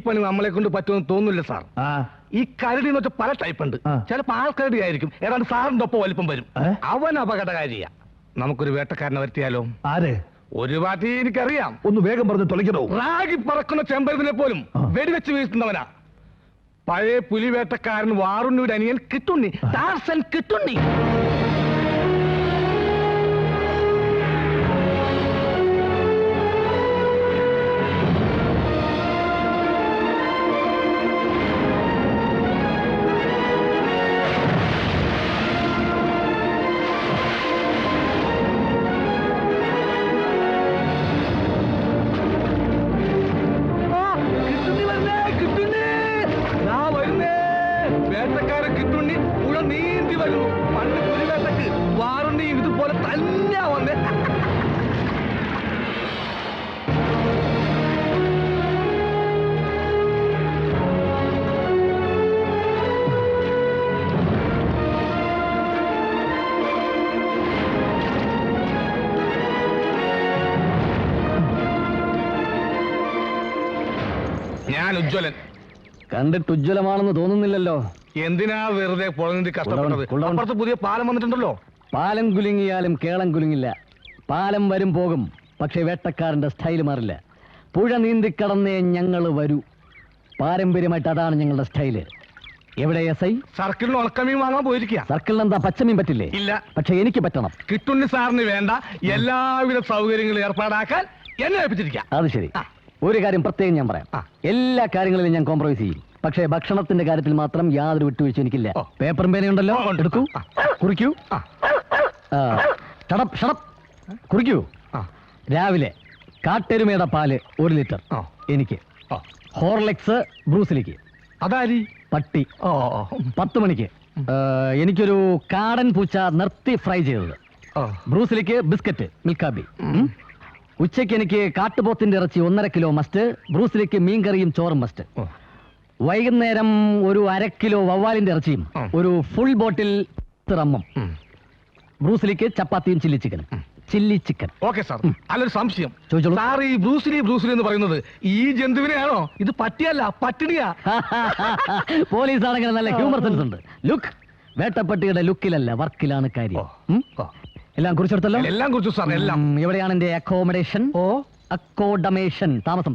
പണി നമ്മളെ കൊണ്ട് പറ്റുമെന്ന് തോന്നുന്നില്ല സാർ. ഈ കരടി എന്ന് വെച്ചാൽ പല ടൈപ്പ് ഉണ്ട്. ചിലപ്പോൾ ആൾക്കരടി ആയിരിക്കും, ഏതാണ്ട് സാറിന്റെ ഒപ്പം വലിപ്പം വരും. അവൻ അപകടകാരിയാ. നമുക്കൊരു വേട്ടക്കാരനെ വരുത്തിയാലോ? ആരെ? ഒരു പാർട്ടി എനിക്കറിയാം. ഒന്ന് വേഗം പറഞ്ഞ് തുളയ്ക്കണോ? റാഗി പറക്കുന്ന ചെമ്പരത്തിനെ പോലും വെടിവെച്ച് വീഴ്ത്തുന്നവനാ. പഴയ പുലിവേട്ടക്കാരൻ വാറുണ്ണിയുടെ അനിയൻ കിട്ടുണ്ണി, ടാർസൻ കിട്ടുണ്ണി. വേട്ടക്കാരൻ കിട്ടുണ്ണി പുഴ നീന്തി വരുന്നു. പണ്ട് പുലിവേട്ടക്ക് വാറുണ്ണിയും ഇതുപോലെ തന്നെ വന്നേ. ഞാൻ ഉജ്ജ്വലൻ. കണ്ടിട്ട് ഉജ്ജ്വലമാണെന്ന് തോന്നുന്നില്ലല്ലോ. എന്തിനാ വെറുതെ പുഴനീന്തി കഷ്ടപ്പെടുന്നത്? അപ്പുറത്ത് പുതിയ പാലം വന്നിട്ടുണ്ടല്ലോ. പാലം കുലുങ്ങിയാലും കേളം കുലുങ്ങില്ല. പാലം വരും പോകും, പക്ഷെ വേട്ടക്കാരന്റെ സ്റ്റൈൽ മാറില്ല. പുഴ നീന്തിക്കടന്നേ ഞങ്ങൾ വരൂ. പാരമ്പര്യമായിട്ട് അതാണ് ഞങ്ങളുടെ സ്റ്റൈല്. എവിടെ എസ് ഐ? സർക്കിളിന് ഉണക്കമീൻ വാങ്ങാൻ പോയിരിക്കുക. സർക്കിളിന് എന്താ പച്ചമീൻ പറ്റില്ലേ? ഇല്ല, പക്ഷെ എനിക്ക് പറ്റണം. കിട്ടുണ്ണി സാറിന് വേണ്ട എല്ലാവിധ സൗകര്യങ്ങളും ഏർപ്പാടാക്കാൻ എന്നെ ഏൽപ്പിച്ചിരിക്കാം. അത് ശരി. ഒരു കാര്യം പ്രത്യേകം ഞാൻ പറയാം. എല്ലാ കാര്യങ്ങളിലും ഞാൻ കോംപ്രമൈസ് ചെയ്യും, പക്ഷേ ഭക്ഷണത്തിന്റെ കാര്യത്തിൽ മാത്രം യാതൊരു വിട്ടുവീഴ്ച എനിക്കില്ല. പേപ്പറും പേനയുണ്ടല്ലോ, എടുക്കൂ, കുറിക്കൂ. കുറിക്കൂ. രാവിലെ കാട്ടെരുമയുടെ പാല് 1 ലിറ്റർ എനിക്ക്. ഹോർലിക്സ് ബ്രൂസിലേക്ക്. അതാരി? പട്ടി. 10 മണിക്ക് എനിക്കൊരു കാടൻ പൂച്ച നിർത്തി ഫ്രൈ ചെയ്തത്. ബ്രൂസിലേക്ക് ബിസ്ക്കറ്റ് മിൽക്കാബി. ഉച്ചയ്ക്ക് എനിക്ക് കാട്ടുപോത്തിന്റെ ഇറച്ചി 1.5 കിലോ മസ്റ്റ്. ബ്രൂസിലേക്ക് മീൻകറിയും ചോറും മസ്റ്റ്. വൈകുന്നേരം ഒരു 1/2 കിലോ വവ്വാലിന്റെ ഇറച്ചിയും ഒരു ഫുൾ ബോട്ടിൽ റമ്മും. ബ്രൂസിലേക്ക് ചപ്പാത്തിയും ചില്ലി ചിക്കൻ. Okay sir. അല്ലൊരു സംശയം ചോദിച്ചോളൂ. സാർ, ഈ ബ്രൂസിലി എന്ന് പറയുന്നത് ഈ ജന്തുവിനെയാണോ? ഇത് പട്ടിയല്ല, പട്ടിണിയാ. പോലീസാണെങ്കിൽ നല്ല ഹ്യൂമർ സെൻസ് ഉണ്ട്. ലുക്ക്, വേട്ടപ്പട്ടിയുടെ ലുക്കിലല്ല വർക്കിലാണ് കാര്യം. എല്ലാം കുറിച്ചെടുത്തല്ലോ? എല്ലാം കുറിച്ചു സാർ, എല്ലാം. എവിടെയാണ് എന്റെ അക്കോമഡേഷൻ? അക്കോഡമേഷൻ, താമസം.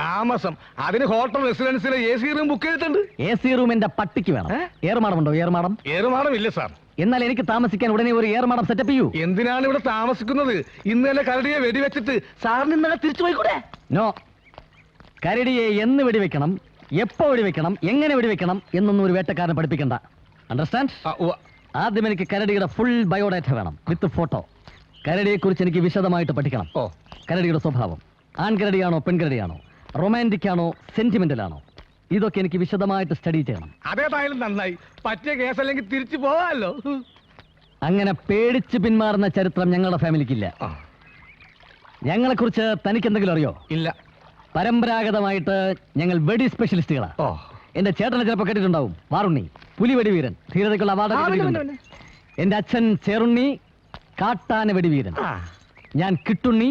താമസം അതിന് ഹോട്ടൽ റെസിഡൻസിലെ AC റൂം ബുക്ക് ചെയ്തിട്ടുണ്ട്. AC റൂം എന്റെ പട്ടിക്ക് വേണം. ഏറുമാടമുണ്ടോ? ഏറുമാടം ഇല്ല സാർ. എന്നാൽ എനിക്ക് താമസിക്കാൻ ഉടനെ ഒരു ഏറുമാടം സെറ്റപ്പ് ചെയ്യൂ. എന്തിനാണ് ഇവിടെ താമസിക്കുന്നത്? ഇന്നലെ കരടിയെ വെടിവെച്ചിട്ട് സാറിന് ഇന്നലെ തിരിച്ചു പോയിക്കൂടെ? നോ, കരടിയെ എന്ന് വെടിവെക്കണം, എപ്പോ വെടിവെക്കണം, എങ്ങനെ വെടിവെക്കണം എന്നൊന്നും ഒരു വേട്ടക്കാരനെ പഠിപ്പിക്കണ്ട. അണ്ടർസ്റ്റാൻഡ്? ആദ്യം എനിക്ക് കരടിയുടെ ഫുൾ ബയോഡാറ്റ വേണം, വിത്ത് ഫോട്ടോ. കരടിയെ കുറിച്ച് എനിക്ക് വിശദമായിട്ട് പഠിക്കണം. കരടിയുടെ സ്വഭാവം, ആൺകരടിയാണോ പെൺകരടിയാണോ, റൊമാൻറ്റിക് ആണോ സെന്റിമെന്റൽ ആണോ, ഇതൊക്കെ എനിക്ക് വിശദമായിട്ട് സ്റ്റഡി ചെയ്യണം. അതേതായാലും നന്നായി. പറ്റിയ കേസല്ലെങ്കിൽ തിരിച്ചു പോവാമല്ലോ. അങ്ങനെ പേടിച്ച് പിന്മാറുന്ന ചരിത്രം ഞങ്ങളുടെ ഫാമിലിക്കില്ല. ഞങ്ങളെ കുറിച്ച് തനിക്ക് എന്തെങ്കിലും അറിയോ? ഇല്ല. പരമ്പരാഗതമായിട്ട് ഞങ്ങൾ വെടി സ്പെഷ്യലിസ്റ്റുകളാ. എന്റെ ചേട്ടനെ ചിലപ്പോൾ കേട്ടിട്ടുണ്ടാവും, വാറുണ്ണി പുലി വെടിവീരൻ, ധീരതയ്ക്കുള്ള അവാർഡ്. എന്റെ അച്ഛൻ ചേറുണ്ണി കാട്ടാന വെടിവീരൻ, ഞാൻ കിട്ടുണ്ണി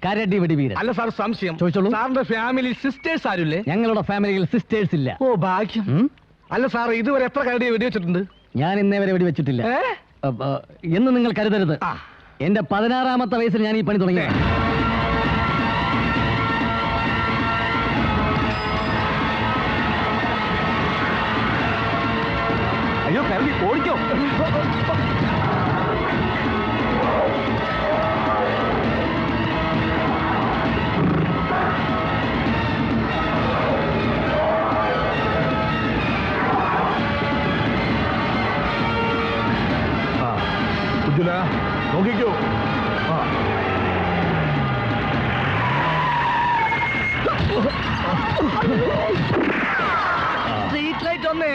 കരടി വെടിവീരൻ. അല്ല സാർ, സംശയം. ചോദിച്ചോളൂ. സാറിന്റെ ഫാമിലി സിസ്റ്റേഴ്സ് ആരുല്ലേ? ഞങ്ങളുടെ ഫാമിലിയിൽ സിസ്റ്റേഴ്സ് ഇല്ല. ഓ ഭാഗ്യം. അല്ല സാർ, ഇതുവരെ എത്ര കരടിയെ വെടിവെച്ചിട്ടുണ്ട്? ഞാൻ ഇന്നേ വരെ വെടിവെച്ചിട്ടില്ല എന്ന് നിങ്ങൾ കരുതരുത്. എന്റെ 16ാമത്തെ വയസ്സിൽ ഞാൻ ഈ പണി തുടങ്ങി. അയ്യോ, കരടി ഓടിക്കോ. നോക്കിക്കോ. സ്ട്രീറ്റ് ലൈറ്റ് ഒന്നേ.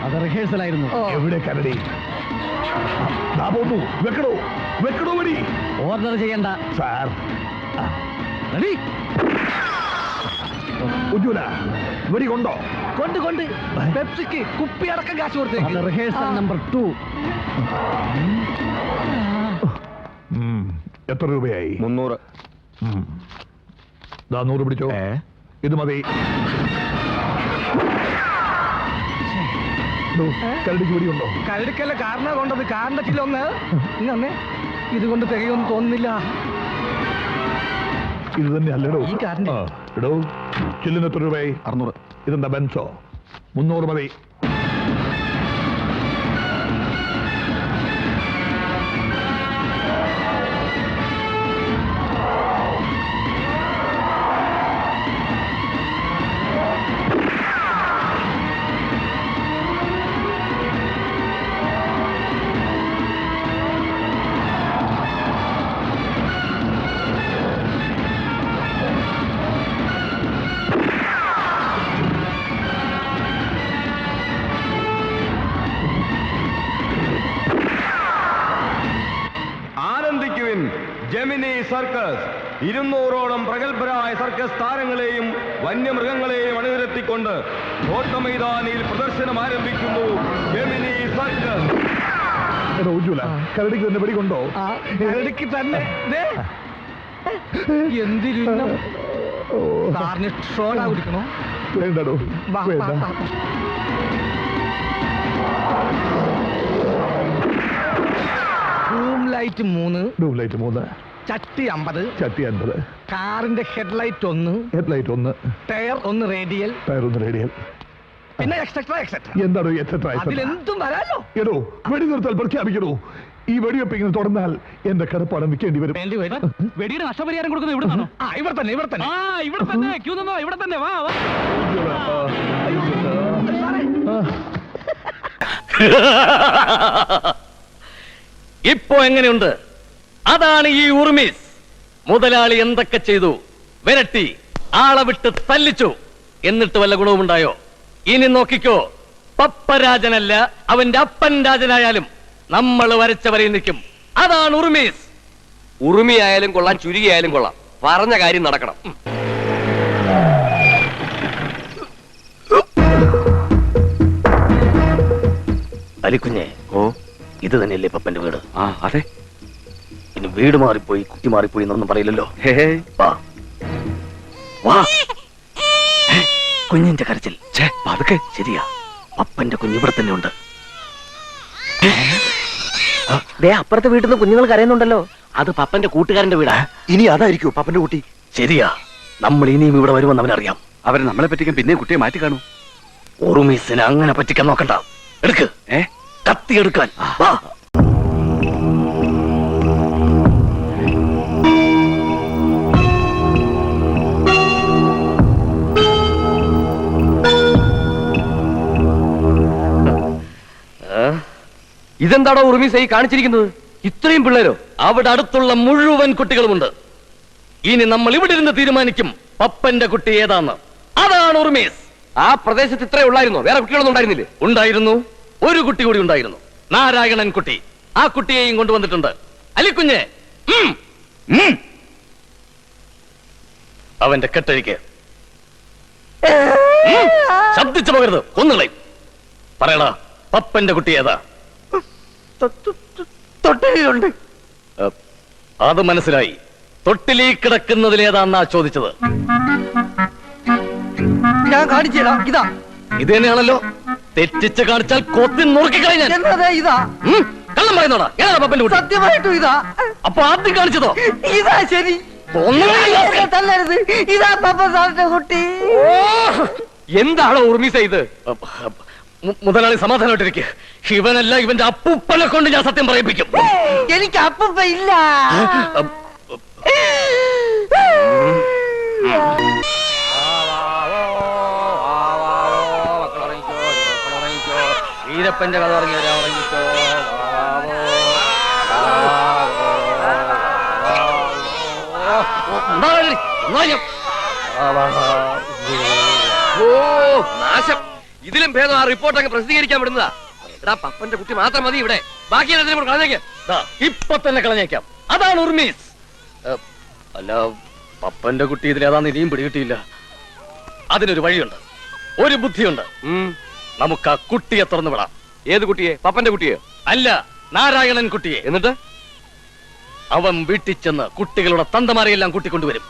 അത് റിഹേഴ്സൽ ആയിരുന്നു. എവിടെ കരടി? വെക്കടോ വെക്കടോ വെടി. ഓർഡർ ചെയ്യണ്ട സാർ. റെഡി? ഉജ്ജ്വല, വെടി കൊണ്ടോ? കൊണ്ട് പെപ്സിക്ക് കുപ്പി അടക്കം കാശ് കൊടുത്തേ. Rehearsal number 2. എത്ര രൂപയായി? 300. 100 പിടിച്ചോ. ഇത് മതി. കരടിക്ക് വെടിയുണ്ടോ? കരടിക്കല്ല കാരണ കൊണ്ടത്. കാരണത്തില്ല ഒന്ന് ഇന്നെ ഇതുകൊണ്ട് തികയൊന്നും തോന്നുന്നില്ല. ഇത് തന്നെ അല്ലടോ ഈ കാറിന്റെ എടോ. ചില്ലിന് എത്ര രൂപയായി? 600. ഇതെന്താ ബെൻസോ? 300 മതി. ആനന്ദിക്കുവിൻ ജെമിനി സർക്കസ്. 200ഓളം പ്രഗത്ഭരായ സർക്കസ് താരങ്ങളെയും വന്യമൃഗങ്ങളെയും അണിനിരത്തിക്കൊണ്ട് കോട്ടമൈതാനിയിൽ പ്രദർശനം ആരംഭിക്കുന്നു. Gemini circus. എടോ ഉജ്ജ്വല, കരടിക്ക് തന്നെ വെടികൊണ്ടോ? കരടിക്ക് തന്നെ എന്തിനും സാറിന് ഷോടാ കുടിക്കണോ? വേണ്ടടോ, വേണ്ട. ലൈറ്റ് 3, ട്യൂബ്ലൈറ്റ് 3, ചട്ടി 50, ചട്ടി 50, കാറിന്റെ headlight 1, headlight 1, tyre 1 radial, tyre 1 radial. പിന്നെ എക്സെട്രാ എക്സെട്രാ. എന്താണോ എക്സെട്രാ? അതിലെന്തും വരാലോ. എടോ, വെടി നിർത്താൽ പ്രഖ്യാപിക്കണോ? ഈ വെടിവെപ്പ് ഇങ്ങനെ തുടർന്നാൽ എന്റെ കടപ്പാടം വിൽക്കേണ്ടി വരും. വേണ്ടി വരും. വെടിയുടെ നഷ്ടപരിഹാരം കൊടുക്കുന്നത് ഇവിടെ നിന്നോ? ഇവിടെ തന്നെ ഇവിടെ തന്നെ. ഇവിടെ തന്നെ ക്യൂ നിന്നോ, ഇവിടെ തന്നെ വാ. ഇപ്പോ എങ്ങനെയുണ്ട്? അതാണ് ഈ ഉർമീസ്. മുതലാളി എന്തൊക്കെ ചെയ്തു? വിരട്ടി, ആളെ വിട്ട് തല്ലിച്ചു. എന്നിട്ട് വല്ല ഗുണവുമുണ്ടായോ? ഇനി നോക്കിക്കോ, പപ്പരാജനല്ല അവന്റെ അപ്പൻ രാജനായാലും നമ്മൾ വരച്ചവരെ നിൽക്കും. അതാണ് ഉർമീസ്. ഉറുമിയായാലും കൊള്ളാം, ചുരുകിയായാലും കൊള്ളാം, പറഞ്ഞ കാര്യം നടക്കണം. അലിക്കുഞ്ഞെ, ഇത് തന്നെയല്ലേ പപ്പന്റെ വീട്? അതെ. ഇനി വീട് മാറിപ്പോയി, കുട്ടി മാറിപ്പോയി എന്നൊന്നും പറയില്ലല്ലോ. വാ വാ. കുഞ്ഞിന്റെ കരച്ചിൽ അതൊക്കെ ശരിയാ. പപ്പന്റെ കുഞ്ഞ് ഇവിടെ തന്നെ ഉണ്ട്. അപ്പുറത്തെ വീട്ടിൽ നിന്ന് കുഞ്ഞുങ്ങൾ കരയുന്നുണ്ടല്ലോ. അത് പപ്പന്റെ കൂട്ടുകാരന്റെ വീടാ. ഇനി അതായിരിക്കും പപ്പന്റെ കുട്ടി. ശരിയാ, നമ്മൾ ഇനിയും ഇവിടെ വരുമെന്ന് അവനറിയാം. അവരെ നമ്മളെ പറ്റിക്കാൻ പിന്നെ കുട്ടിയെ മാറ്റി കാണൂ. ഉറുമീസിനെ അങ്ങനെ പറ്റിക്കാൻ നോക്കണ്ട. എടുക്ക്, കത്തി എടുക്കാൻ. വാ. ഇതെന്താണോ ഉറുമീസ് ഈ കാണിച്ചിരിക്കുന്നത്? ഇത്രയും പിള്ളേരോ? അവിടെ അടുത്തുള്ള മുഴുവൻ കുട്ടികളുമുണ്ട്. ഇനി നമ്മൾ ഇവിടെ ഇരുന്ന് തീരുമാനിക്കും പപ്പന്റെ കുട്ടി ഏതാന്ന്. അതാണ് ഉർമീസ്. ആ പ്രദേശത്ത് ഇത്രേ ഉള്ളായിരുന്നോ? വേറെ കുട്ടികളൊന്നും ഉണ്ടായിരുന്നില്ലേ? ഉണ്ടായിരുന്നു. ഒരു കുട്ടി കൂടി ഉണ്ടായിരുന്നു, നാരായണൻ കുട്ടി. ആ കുട്ടിയെയും കൊണ്ടുവന്നിട്ടുണ്ട്. അലിക്കുഞ്ഞെ, അവന്റെ കെട്ടഴിക്ക്. ശബ്ദിച്ചു പോകരുത്, കൊന്നുകളയും. പറയടാ, പപ്പന്റെ കുട്ടി ഏതാ? തൊട്ടിലുണ്ട്. അത് മനസ്സിലായി. തൊട്ടിലീ കിടക്കുന്നതിലേതാന്നാ ചോദിച്ചത്. ഞാൻ കാണിച്ചില്ല. ഇതാ ഇത് തന്നെയാണല്ലോ. തെറ്റിച്ച് കാണിച്ചാൽ കൊത്തി നുറുക്കിക്കളയാൻ. എന്നതേ ഇതാ. കള്ളം പറയുന്നോടാ. ഏതാ പപ്പന്റെ കുട്ടി? സത്യമായിട്ടും ഇതാ. അപ്പൊ ആദ്യം കാണിച്ചതോ? ഇതാ ശരി. തല്ലരുത്. ഇതാ പപ്പ സാറിന്റെ കുട്ടി. എന്താണോ ഉറുമീസ് ഇത്? മുതലാളി സമാധാനമായിട്ടിരിക്കുക. ഇവനല്ല, ഇവന്റെ അപ്പൂപ്പനെ കൊണ്ട് ഞാൻ സത്യം പറയിപ്പിക്കും. എനിക്ക് അപ്പൂപ്പ ഇല്ല. വീരപ്പന്റെ കഥ പറഞ്ഞോ. നാശം. ഇതിലും ഭേദം ആ റിപ്പോർട്ട് അങ്ങ് പ്രസിദ്ധീകരിക്കാൻ വിടുന്നതാ. എടാ, പപ്പന്റെ കുട്ടി മാത്രം മതി ഇവിടെ. ബാക്കി കളഞ്ഞേക്ക്. ഇപ്പൊ തന്നെ കളഞ്ഞേക്കാം. അതാണ് ഉർമീസ്. അല്ല, പപ്പന്റെ കുട്ടി ഇതിലേതാന്ന് ഇനിയും പിടികിട്ടിയില്ല. അതിനൊരു വഴിയുണ്ട്, ഒരു ബുദ്ധിയുണ്ട്. നമുക്ക് ആ കുട്ടിയെ തുറന്നു വിടാം. ഏത് കുട്ടിയെ? പപ്പന്റെ കുട്ടിയെ? അല്ല, നാരായണൻ കുട്ടിയെ. എന്നിട്ട് അവൻ വീട്ടിൽ ചെന്ന് കുട്ടികളുടെ തന്തമാരെയെല്ലാം കൂട്ടിക്കൊണ്ടുവരും.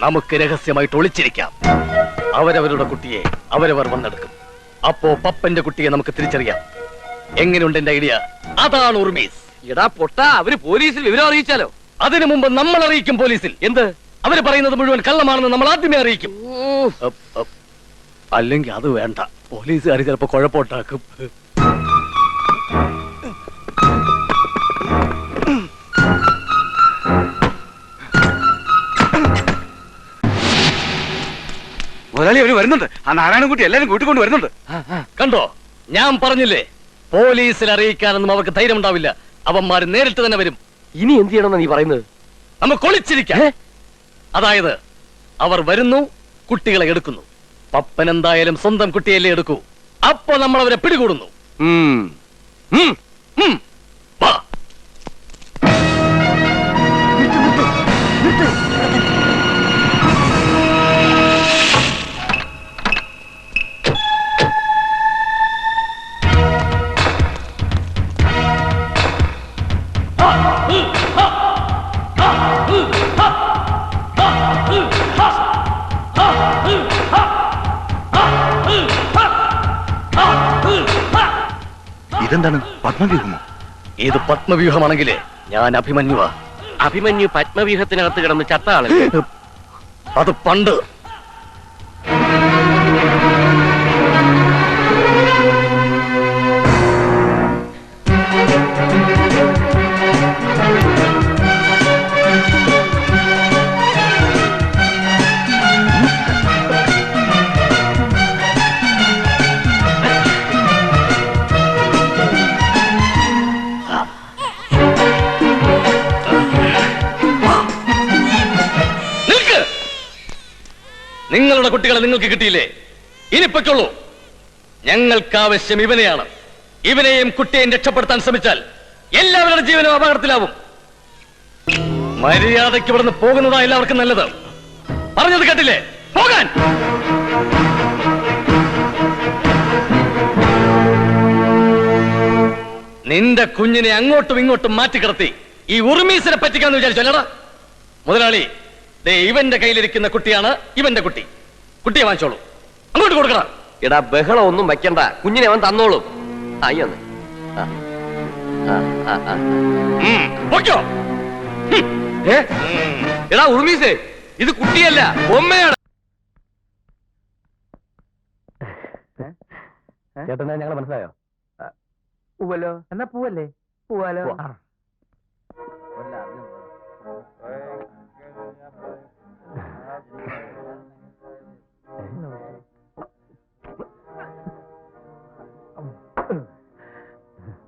നമുക്ക് രഹസ്യമായിട്ട് ഒളിച്ചിരിക്കാം. അവരവരുടെ കുട്ടിയെ അവരവർ വന്നെടുക്കും. അപ്പോ പപ്പന്റെ കുട്ടിയെ നമുക്ക് തിരിച്ചറിയാം. എങ്ങനെയുണ്ട് എന്റെ ഐഡിയ? അതാണ് ഉർമീസ്. എടാ പൊട്ട, അവര് പോലീസിൽ വിവരം അറിയിച്ചാലോ? അതിനു മുമ്പ് നമ്മൾ അറിയിക്കും പോലീസിൽ. എന്ത്? അവര് പറയുന്നത് മുഴുവൻ കള്ളമാണെന്ന് നമ്മൾ ആദ്യമേ അറിയിക്കും. അല്ലെങ്കിൽ അത് വേണ്ട, പോലീസുകാർ ചിലപ്പോ കുഴപ്പമുണ്ടാക്കും. മുതലാളി അവര് വരുന്നുണ്ട്. ആ നാരായണൻകുട്ടി എല്ലാരും കൂട്ടിക്കൊണ്ട് വരുന്നുണ്ട്. കണ്ടോ, ഞാൻ പറഞ്ഞില്ലേ, പോലീസിൽ അറിയിക്കാനൊന്നും അവർക്ക് ധൈര്യം ഉണ്ടാവില്ല. അവന്മാര് നേരിട്ട് തന്നെ വരും. ഇനി എന്ത് ചെയ്യണമെന്നാ നീ പറയുന്നത്? നമുക്ക് ഒളിച്ചിരിക്കാം. അതായത് അവർ വരുന്നു, കുട്ടികളെ എടുക്കുന്നു. പപ്പൻ എന്തായാലും സ്വന്തം കുട്ടിയല്ലേ എടുക്കൂ. അപ്പൊ നമ്മൾ അവരെ പിടികൂടുന്നു. വാ. ഇതെന്താണ്, പത്മവ്യൂഹമോ? ഇത് പത്മവ്യൂഹമാണെങ്കിലേ ഞാൻ അഭിമന്യുവാ. അഭിമന്യു പത്മവ്യൂഹത്തിനകത്ത് കിടന്ന് ചത്ത ആളല്ലേ? അത് പണ്ട്. നിങ്ങളുടെ കുട്ടികളെ നിങ്ങൾക്ക് കിട്ടിയില്ലേ? ഇനി പൊയ്ക്കോളൂ. ഞങ്ങൾക്ക് ആവശ്യം ഇവനെയാണ്. ഇവനെയും കുട്ടിയെയും രക്ഷപ്പെടുത്താൻ ശ്രമിച്ചാൽ എല്ലാവരുടെ ജീവനും അപകടത്തിലാവും. മര്യാദയ്ക്ക് ഇവിടുന്ന് പോകുന്നതാ എല്ലാവർക്കും നല്ലത്. പറഞ്ഞത് കേട്ടില്ലേ? പോകാൻ. നിന്റെ കുഞ്ഞിനെ അങ്ങോട്ടും ഇങ്ങോട്ടും മാറ്റിക്കിടത്തി ഈ ഉറുമീസിനെ പറ്റിക്കാന്ന് വിചാരിച്ചല്ലടാ മുതലാളി. ദേ ഇവന്റെ കയ്യിലിരിക്കുന്ന കുട്ടിയാണ് ഇവന്റെ കുട്ടി. കുട്ടിയെ വാങ്ങിച്ചോളൂ, അങ്ങോട്ട് കൊടുക്കണം. എടാ ബഹളം ഒന്നും വെക്കണ്ട, കുഞ്ഞിനെ അവൻ തന്നോളും. അയ്യൊന്ന് പൊയ്ക്കോ. എടാ ഉറുമീസേ, ഇത് കുട്ടിയല്ല, ബൊമ്മയാണ്. ചേട്ടനെ ഞങ്ങൾ മനസ്സിലായോ? പൂവല്ലോ, എന്നാ പൂവല്ലേ? പൂവാലോ.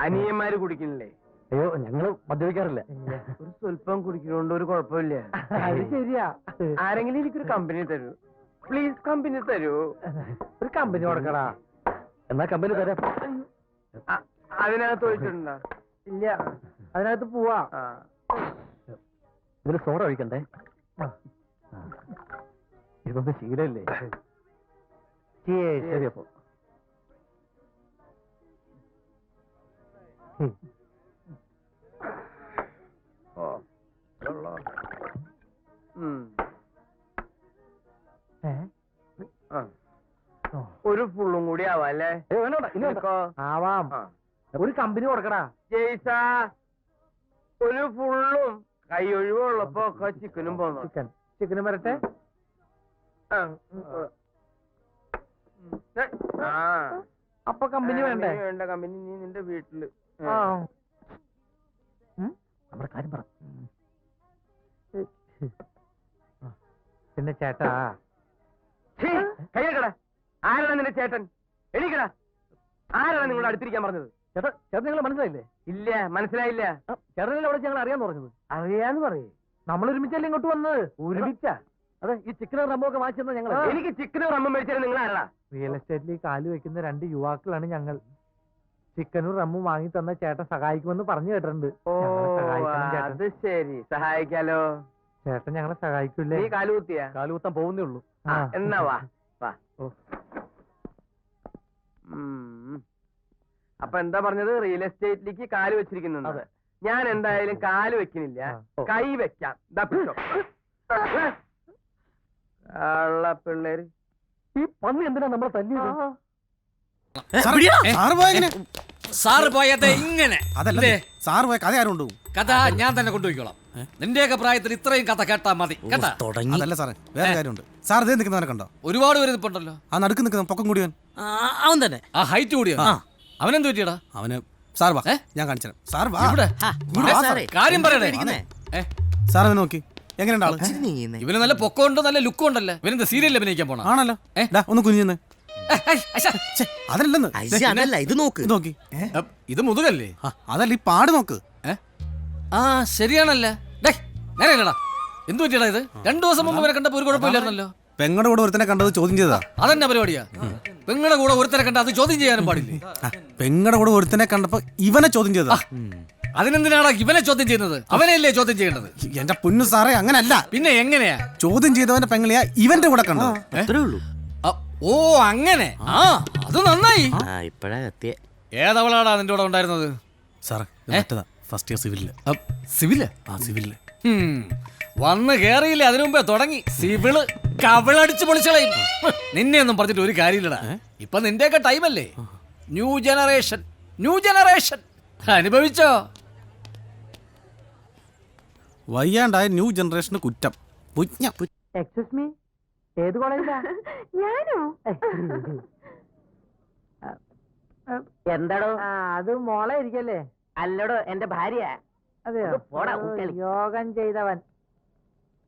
അനിയന്മാര് കുടിക്കണില്ലേ? അയ്യോ, ഞങ്ങള് മദ്യപിക്കാറില്ല. ഒരു സ്വല്പം കുടിക്കുന്നോണ്ട് ഒരു കുഴപ്പമില്ല. അത് ശരിയാ. ആരെങ്കിലും എനിക്കൊരു കമ്പനി തരൂ പ്ലീസ്. കമ്പനി തരൂ. ഒരു കമ്പനി കൊടുക്കടാ. എന്നാ കമ്പനി തരാം. അതിനകത്ത് ഒഴിച്ചിട്ടുണ്ടോ? ഇല്ല, അതിനകത്ത് പോവാ. ഇതിന് സോഡ ഒഴിക്കണ്ടേ? ഇതൊന്നും ശീലല്ലേ? ശരി അപ്പോ. ഒരു ഫുള്ളും കൂടി ആവാം അല്ലേ? ആവാം. ഒരു കമ്പനി കൊടുക്കടാ ജയ്സ. ഒരു ഫുള്ളും കൈ ഒഴിവുള്ളപ്പോ ഒക്കെ ചിക്കനും പോന്നു. ചിക്കനും വരട്ടെ. അപ്പൊ കമ്പനി വേണ്ടേ? വേണ്ട കമ്പനി നീ നിന്റെ വീട്ടില്. നമ്മുടെ കാര്യം പറ. പിന്നെ ചേട്ടാ, കൈയ്യക്കട. ആരാണ് നിന്റെ ചേട്ടൻ? എണീക്കടാ. ആരാണ് നിങ്ങളുടെ അടുത്തിരിക്കാൻ പറഞ്ഞത്? ചേട്ടാ, ചേട്ടൻ ഞങ്ങൾ മനസ്സിലായില്ലേ? ഇല്ല, മനസ്സിലായില്ല. ചേട്ടനെ അവിടെ ഞങ്ങൾ അറിയാന്ന് പറഞ്ഞത്. അറിയാന്ന് പറയേ. നമ്മൾ ഒരുമിച്ചല്ലേ ഇങ്ങോട്ട് വന്നത്? ഒരുമിച്ച? അതെ, ഈ ചിക്കനും റമ്മോ ഒക്കെ വാങ്ങിച്ചെന്ന ഞങ്ങൾ. എനിക്ക് ചിക്കനും റമ്മും മേടിച്ചാൽ നിങ്ങൾ ആരാ? റിയൽ എസ്റ്റേറ്റിൽ കാല് വെക്കുന്ന 2 യുവാക്കളാണ് ഞങ്ങൾ. ചിക്കനും റമ്മും വാങ്ങി തന്ന ചേട്ടൻ സഹായിക്കുമെന്ന് പറഞ്ഞു കേട്ടിട്ടുണ്ട്. അത് ശരി, സഹായിക്കാലോ. ചേട്ടൻ ഞങ്ങളെ സഹായിക്കൂലേ? നീ കാലുകുത്തിയാ? കാലുകുത്താൻ പോകുന്നേ ഉള്ളൂ. എന്നാ വാ. അപ്പൊ എന്താ പറഞ്ഞത്? റിയൽ എസ്റ്റേറ്റിലേക്ക് കാല് വെച്ചിരിക്കുന്നു. ഞാൻ എന്തായാലും കാല് വെക്കുന്നില്ല, കൈ വെക്കാം. പിള്ളേര് ഈ പന്നി എന്തിനാ നമ്മളെ തല്ലിയത്? സാറ് പോയത് ഇങ്ങനെ അതല്ലേ സാറ് പോയ കഥ ആരും കഥ ഞാൻ തന്നെ കൊണ്ടുപോയിക്കോളാം. നിന്റെയൊക്കെ പ്രായത്തിൽ ഇത്രയും കഥ കേട്ടാ മതി കേട്ടാ. അതല്ല സാറേ വേറെ കാര്യമുണ്ട്. സാർ ഇതേ നിൽക്കുന്നവനെ കണ്ടോ? ഒരുപാട് പേര് ഇപ്പുണ്ടല്ലോ. ആ നടുക്ക് നിൽക്കുന്ന പൊക്കം കൂടിയവൻ അവൻ തന്നെ ആ ഹൈറ്റ് കൂടിയോ? അവനെന്ത് പറ്റിയടാ? അവന് സാർ വാ ഞാൻ കാണിച്ചു തരാം. സാർ വാ ഇവിടെ ഇങ്ങോട്ട് വാ സാറേ. കാര്യം പറയണേ. സാർ അവനെ നോക്കി എങ്ങനെയുണ്ട് ആള്? ഇവന് നല്ല പൊക്കമുണ്ട്, നല്ല ലുക്കും ഉണ്ടല്ലോ. ഇവനെന്താ സീരിയൽ അഭിനയിക്കാൻ പോണ? ആണല്ലോ. ഒന്ന് കുനിഞ്ഞെന്ന്. അതല്ലെന്ന് ഇത് നോക്ക്. ഇത് നോക്കി. ഇത് മുതുകല്ലേ? അതല്ല ഈ പാട് നോക്ക്. ആ ശരിയാണല്ലേ. നേരെയല്ലടാ. എന്ത് പറ്റിയടാ ഇത്? 2 ദിവസം മുമ്പ് വരെ കണ്ടപ്പോ ഒരു കുഴപ്പമില്ലായിരുന്നല്ലോ. പെങ്ങളുടെ കൂടെ ഒരുത്തനെ കണ്ടത് ചോദ്യം ചെയ്തതാ. അതെന്നാ പരിപാടിയാ? പെങ്ങളുടെ കൂടെ ഒരുത്തനെ കണ്ട അത് ചോദ്യം ചെയ്യാനും പാടില്ലേ? പെങ്ങളുടെ കൂടെ ഒരുത്തനെ കണ്ടപ്പോ ഇവനെ ചോദ്യം ചെയ്തതാ. അതിനെന്തിനാടാ ഇവനെ ചോദ്യം ചെയ്യുന്നത്? അവനെയല്ലേ ചോദ്യം ചെയ്യേണ്ടത്? എന്റെ പൊന്നു സാറേ അങ്ങനല്ല. പിന്നെ എങ്ങനെയാ? ചോദ്യം ചെയ്തവന്റെ പെങ്ങളിയാ ഇവന്റെ കൂടെ കണ്ടത്. അത്രേ ഉള്ളൂ. ഓ അങ്ങനെ. ആ അത് നന്നായി. ഏതവളാടാ നിന്റെ കൂടെ ഉണ്ടായിരുന്നത്? സാറേ ഫസ്റ്റ് ഇയർ സിവിലില്. സിവില്? ആ സിവിലില്. വന്ന് കേറിയില്ലേ അതിനു മുമ്പേ തുടങ്ങി സിവിള് കവിളടിച്ച് പൊളിച്ചളയും. നിന്നെ ഒന്നും പറഞ്ഞിട്ട് ഒരു കാര്യമില്ലടാ. ഇപ്പൊ നിന്റെയൊക്കെ ടൈമല്ലേ. New generation, new generation. അനുഭവിച്ചോ? വയ്യാണ്ടായ ന്യൂ ജനറേഷന് കുറ്റം. എക്സ്ക്യൂസ് മീ, ഏത് കോളേജിലാ? ഞാനോ? എന്താടോ? അത് മോളെ ഇരിക്കല്ലേ? അല്ലടോ എന്റെ ഭാര്യ. അതെയോ? യോഗം ചെയ്തവൻ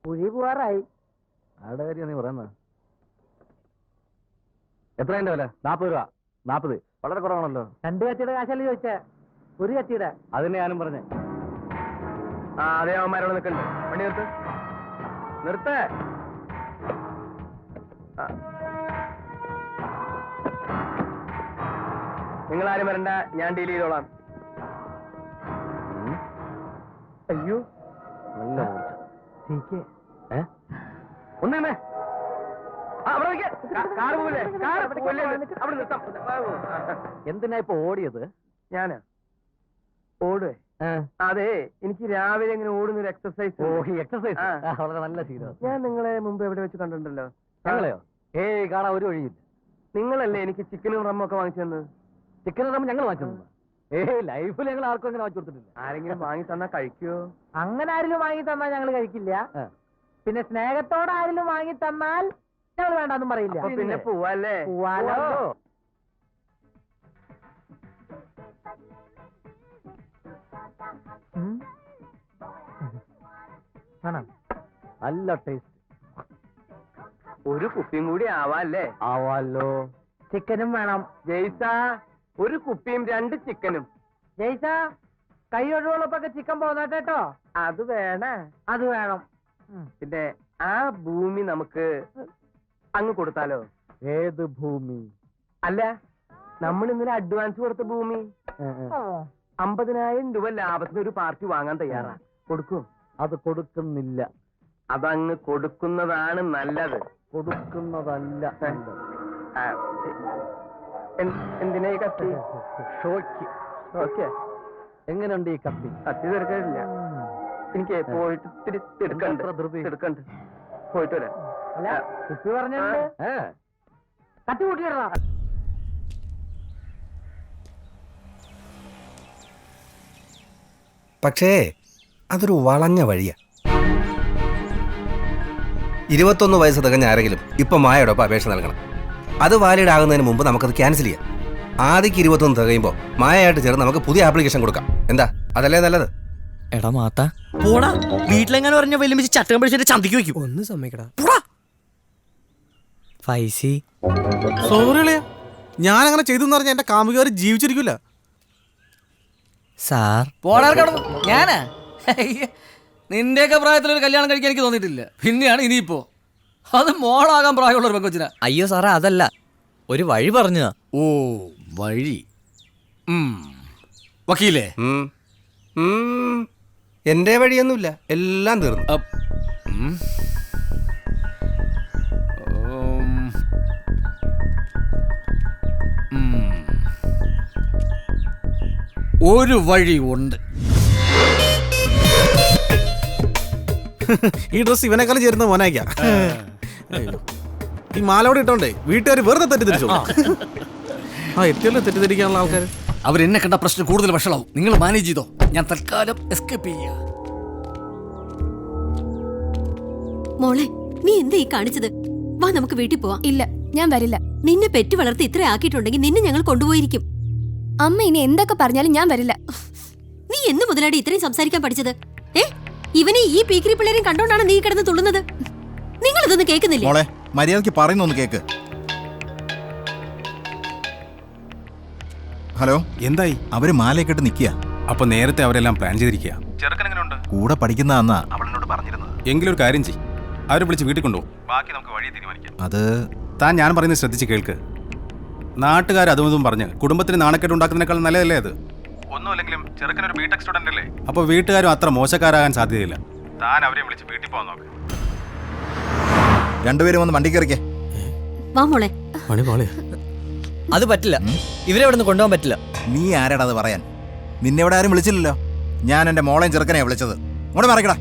കുഴി പോവാറായി. ആരുടെ കാര്യം നീ പറയുന്നത്? എത്രയുണ്ട് വില? 40 രൂപ. 40 വളരെ കുറവാണല്ലോ. 2 കത്തിയുടെ കാശല്ലേ ചോദിച്ചേ? 1 കത്തിയുടെ. അതിനെ ഞാനും പറഞ്ഞേ. അതേ അവന്മാരോട് നിൽക്കണ്ടേ? വണ്ടി നിർത്തേ. നിങ്ങളാരും വരണ്ട, ഞാൻ ഡീൽ ചെയ്തോളാം. അയ്യോ നല്ല ഒന്നേ എന്തിനാ ഇപ്പൊ ഓടിയത്? ഞാനാ ഓടുവേ? അതെ, എനിക്ക് രാവിലെ ഇങ്ങനെ ഓടുന്ന ഒരു എക്സസൈസ്. എക്സസൈസ് വളരെ നല്ല ശീലം. ഞാൻ നിങ്ങളെ മുമ്പ് എവിടെ വെച്ച് കണ്ടിട്ടുണ്ടല്ലോ. ഞങ്ങളെയോ? കാണാൻ ഒരു വഴിയില്ല. നിങ്ങളല്ലേ എനിക്ക് ചിക്കനും റമ്മും ഒക്കെ വാങ്ങിച്ചു തന്നത്? ചിക്കൻ റമ്മ് ഞങ്ങൾ വാങ്ങിച്ചു തന്നു? ലൈഫിൽ ഞങ്ങൾ ആർക്കും അങ്ങനെ വാങ്ങിച്ചു കൊടുത്തിട്ടില്ല. ആരെങ്കിലും വാങ്ങി തന്നാ കഴിക്കുവോ? അങ്ങനെ ആരെങ്കിലും വാങ്ങി തന്നാൽ ഞങ്ങൾ കഴിക്കില്ല. പിന്നെ സ്നേഹത്തോടെ ആരെങ്കിലും വാങ്ങി തന്നാൽ ഞങ്ങൾ വേണ്ടെന്നും പറയില്ല. പിന്നെ പോവാല്ലേ? പോവാലോ. നല്ല ടേസ്റ്റ്. ഒരു കുപ്പിയും കൂടി ആവാല്ലേ? ആവാലോ. ചിക്കനും വേണം. ജയ്സ, ഒരു കുപ്പിയും 2 ചിക്കനും. ജയ്സ, കൈ ഒഴിവുള്ളപ്പൊക്കെ ചിക്കൻ പോന്നേട്ടോ. അത് വേണേ? അത് വേണം. പിന്നെ ആ ഭൂമി നമുക്ക് അങ്ങ് കൊടുത്താലോ? ഏത് ഭൂമി? അല്ല, നമ്മൾ ഇന്നലെ അഡ്വാൻസ് കൊടുത്ത ഭൂമി. 50,000 രൂപ ലാഭത്തിന് ഒരു പാർട്ടി വാങ്ങാൻ തയ്യാറാ. കൊടുക്കും? അത് കൊടുക്കുന്നില്ല. അതങ്ങ് കൊടുക്കുന്നതാണ് നല്ലത്. കൊടുക്കുന്നതല്ല. എന്തിനാ ഈ കത്തി? ഷോയ്ക്ക്. ഓക്കെ. എങ്ങനെയുണ്ട് ഈ കത്തി? കത്തി തീർക്കാനില്ല. എനിക്ക് പോയിട്ട് ഇത്തിരി എടുക്കണ്ട്. പോയിട്ട് വരാം. അല്ല കുപ്പി പറഞ്ഞത് കത്തി കൂട്ടിയിടാ. പക്ഷേ അതൊരു വളഞ്ഞ വഴിയാ. 21 വയസ്സ് തികഞ്ഞ ആരെങ്കിലും ഇപ്പൊ മായയോടൊപ്പം അപേക്ഷ നൽകണം. അത് വാലിഡ് ആകുന്നതിന് മുമ്പ് നമുക്കത് ക്യാൻസൽ ചെയ്യാം. ആദ്യക്ക് 21 തികയുമ്പോൾ മായയായിട്ട് ചേർന്ന് നമുക്ക് പുതിയ ആപ്ലിക്കേഷൻ കൊടുക്കാം. എന്താ, അതല്ലേ നല്ലത്? എടാ മാത്ത പോടാ. വീട്ടിലെങ്ങനെ പറഞ്ഞ വെല്ലുമിച്ച് ചട്ടം പിടിച്ചിട്ട് ചന്തിക്ക് വെക്കും. ഒന്ന് സമ്മതിക്കടാ. പൈസി സോറിയല്ലേ, ഞാൻ അങ്ങനെ ചെയ്തു പറഞ്ഞാൽ എന്റെ കാമുകാർ ജീവിച്ചിരിക്കില്ല. സാർ പോടാ കടന്നു. ഞാനാ? നിന്റെയൊക്കെ പ്രായത്തിലൊരു കല്യാണം കഴിക്കാൻ എനിക്ക് തോന്നിയിട്ടില്ല. പിന്നെയാണ് ഇനിയിപ്പോ അത് മോളാകാൻ പ്രായമുള്ള ഒരു പെങ്കൊച്ചിനാ. അയ്യോ സാറേ അതല്ല, ഒരു വഴി പറഞ്ഞതാ. ഓ വഴി. വക്കീലേ, എന്റെ വഴിയൊന്നുമില്ല, എല്ലാം തീർന്നു. ഒരു വഴി ഉണ്ട്. ഈ ഡ്രസ് ഇവനെക്കാളും ചേരുന്ന മോനായിക്കാ. ഈ മാലോടെ ഇട്ടോണ്ടേ വീട്ടുകാർ വെറുതെ തെറ്റിദ്ധരിച്ചു. ആ എത്തിയല്ലോ തെറ്റിദ്ധരിക്കാനുള്ള ആൾക്കാർ. അവരെന്നെ കണ്ട പ്രശ്നം കൂടുതൽ വഷളാവും. നിങ്ങൾ മാനേജ് ചെയ്തോ, ഞാൻ തൽക്കാലം എസ്കേപ്പ് ചെയ്യാ. മോളെ, നീ എന്താ ഈ കാണിച്ചത്? വാ നമുക്ക് വീട്ടിൽ പോവാം. ഇല്ല, ഞാൻ വരില്ല. നിന്നെ പെറ്റു വളർത്തി ഇത്ര ആക്കിയിട്ടുണ്ടെങ്കിൽ നിന്നെ ഞങ്ങൾ കൊണ്ടുപോയിരിക്കും. അമ്മ ഇനി എന്തൊക്കെ പറഞ്ഞാലും ഞാൻ വരില്ല. നീ എന്ന് മുതലാടി ഇത്രയും സംസാരിക്കാൻ പഠിച്ചത്? ഇവനെ ഈ പീക്കിരി പിള്ളേരെയും കണ്ടോണ്ടാണ് നീ കിടന്ന് തുള്ളുന്നത്. നിങ്ങൾ ഇതൊന്നും കേൾക്കുന്നില്ലേ? മോളെ, മര്യാദയ്ക്ക് പറയുന്നൊന്ന് കേക്ക്. ഹലോ, എന്തായി? അവര് മാലയൊക്കെ നിക്കുക. അപ്പൊ നേരത്തെ അവരെല്ലാം പ്ലാൻ ചെയ്തിരിക്കുക. കൂടെ പഠിക്കുന്ന അന്നാ അവളോട് പറഞ്ഞിരുന്നത്. എങ്കിലും ഒരു കാര്യം ചെയ്യും, അവരെ വിളിച്ച് വീട്ടിൽ കൊണ്ടുപോകും. ബാക്കി നമുക്ക് വഴി തീരുമാനിക്കാം. അത് താൻ ഞാൻ പറയുന്നത് ശ്രദ്ധിച്ച് കേൾക്ക്. നാട്ടുകാർ അതും ഇതും പറഞ്ഞ് കുടുംബത്തിന് നാണക്കേട് ഉണ്ടാക്കുന്നതിനേക്കാൾ നല്ലതല്ലേ അത്? ഒന്നുമല്ലെങ്കിലും ചെറുക്കനൊരു ബിടെക് സ്റ്റുഡന്റ് അല്ലേ? അപ്പൊ വീട്ടുകാരും അത്ര മോശക്കാരാകാൻ സാധ്യതയില്ല. താൻ അവരെ വിളിച്ച് വീട്ടിൽ പോകാൻ നോക്ക്. രണ്ടുപേരും ഒന്ന് വണ്ടി കയറിക്കേ. വാ മോളെ. അത് പറ്റില്ല, ഇവരെ ഇവിടെ നിന്ന് കൊണ്ടുപോകാൻ പറ്റില്ല. നീ ആരാടാ അത് പറയാൻ? നിന്നെ ഇവിടെ ആരും വിളിച്ചില്ലല്ലോ. ഞാൻ എന്റെ മോളെയും ചെറുക്കനെ വിളിച്ചത്. ഇങ്ങോട്ട് മറക്കടാ.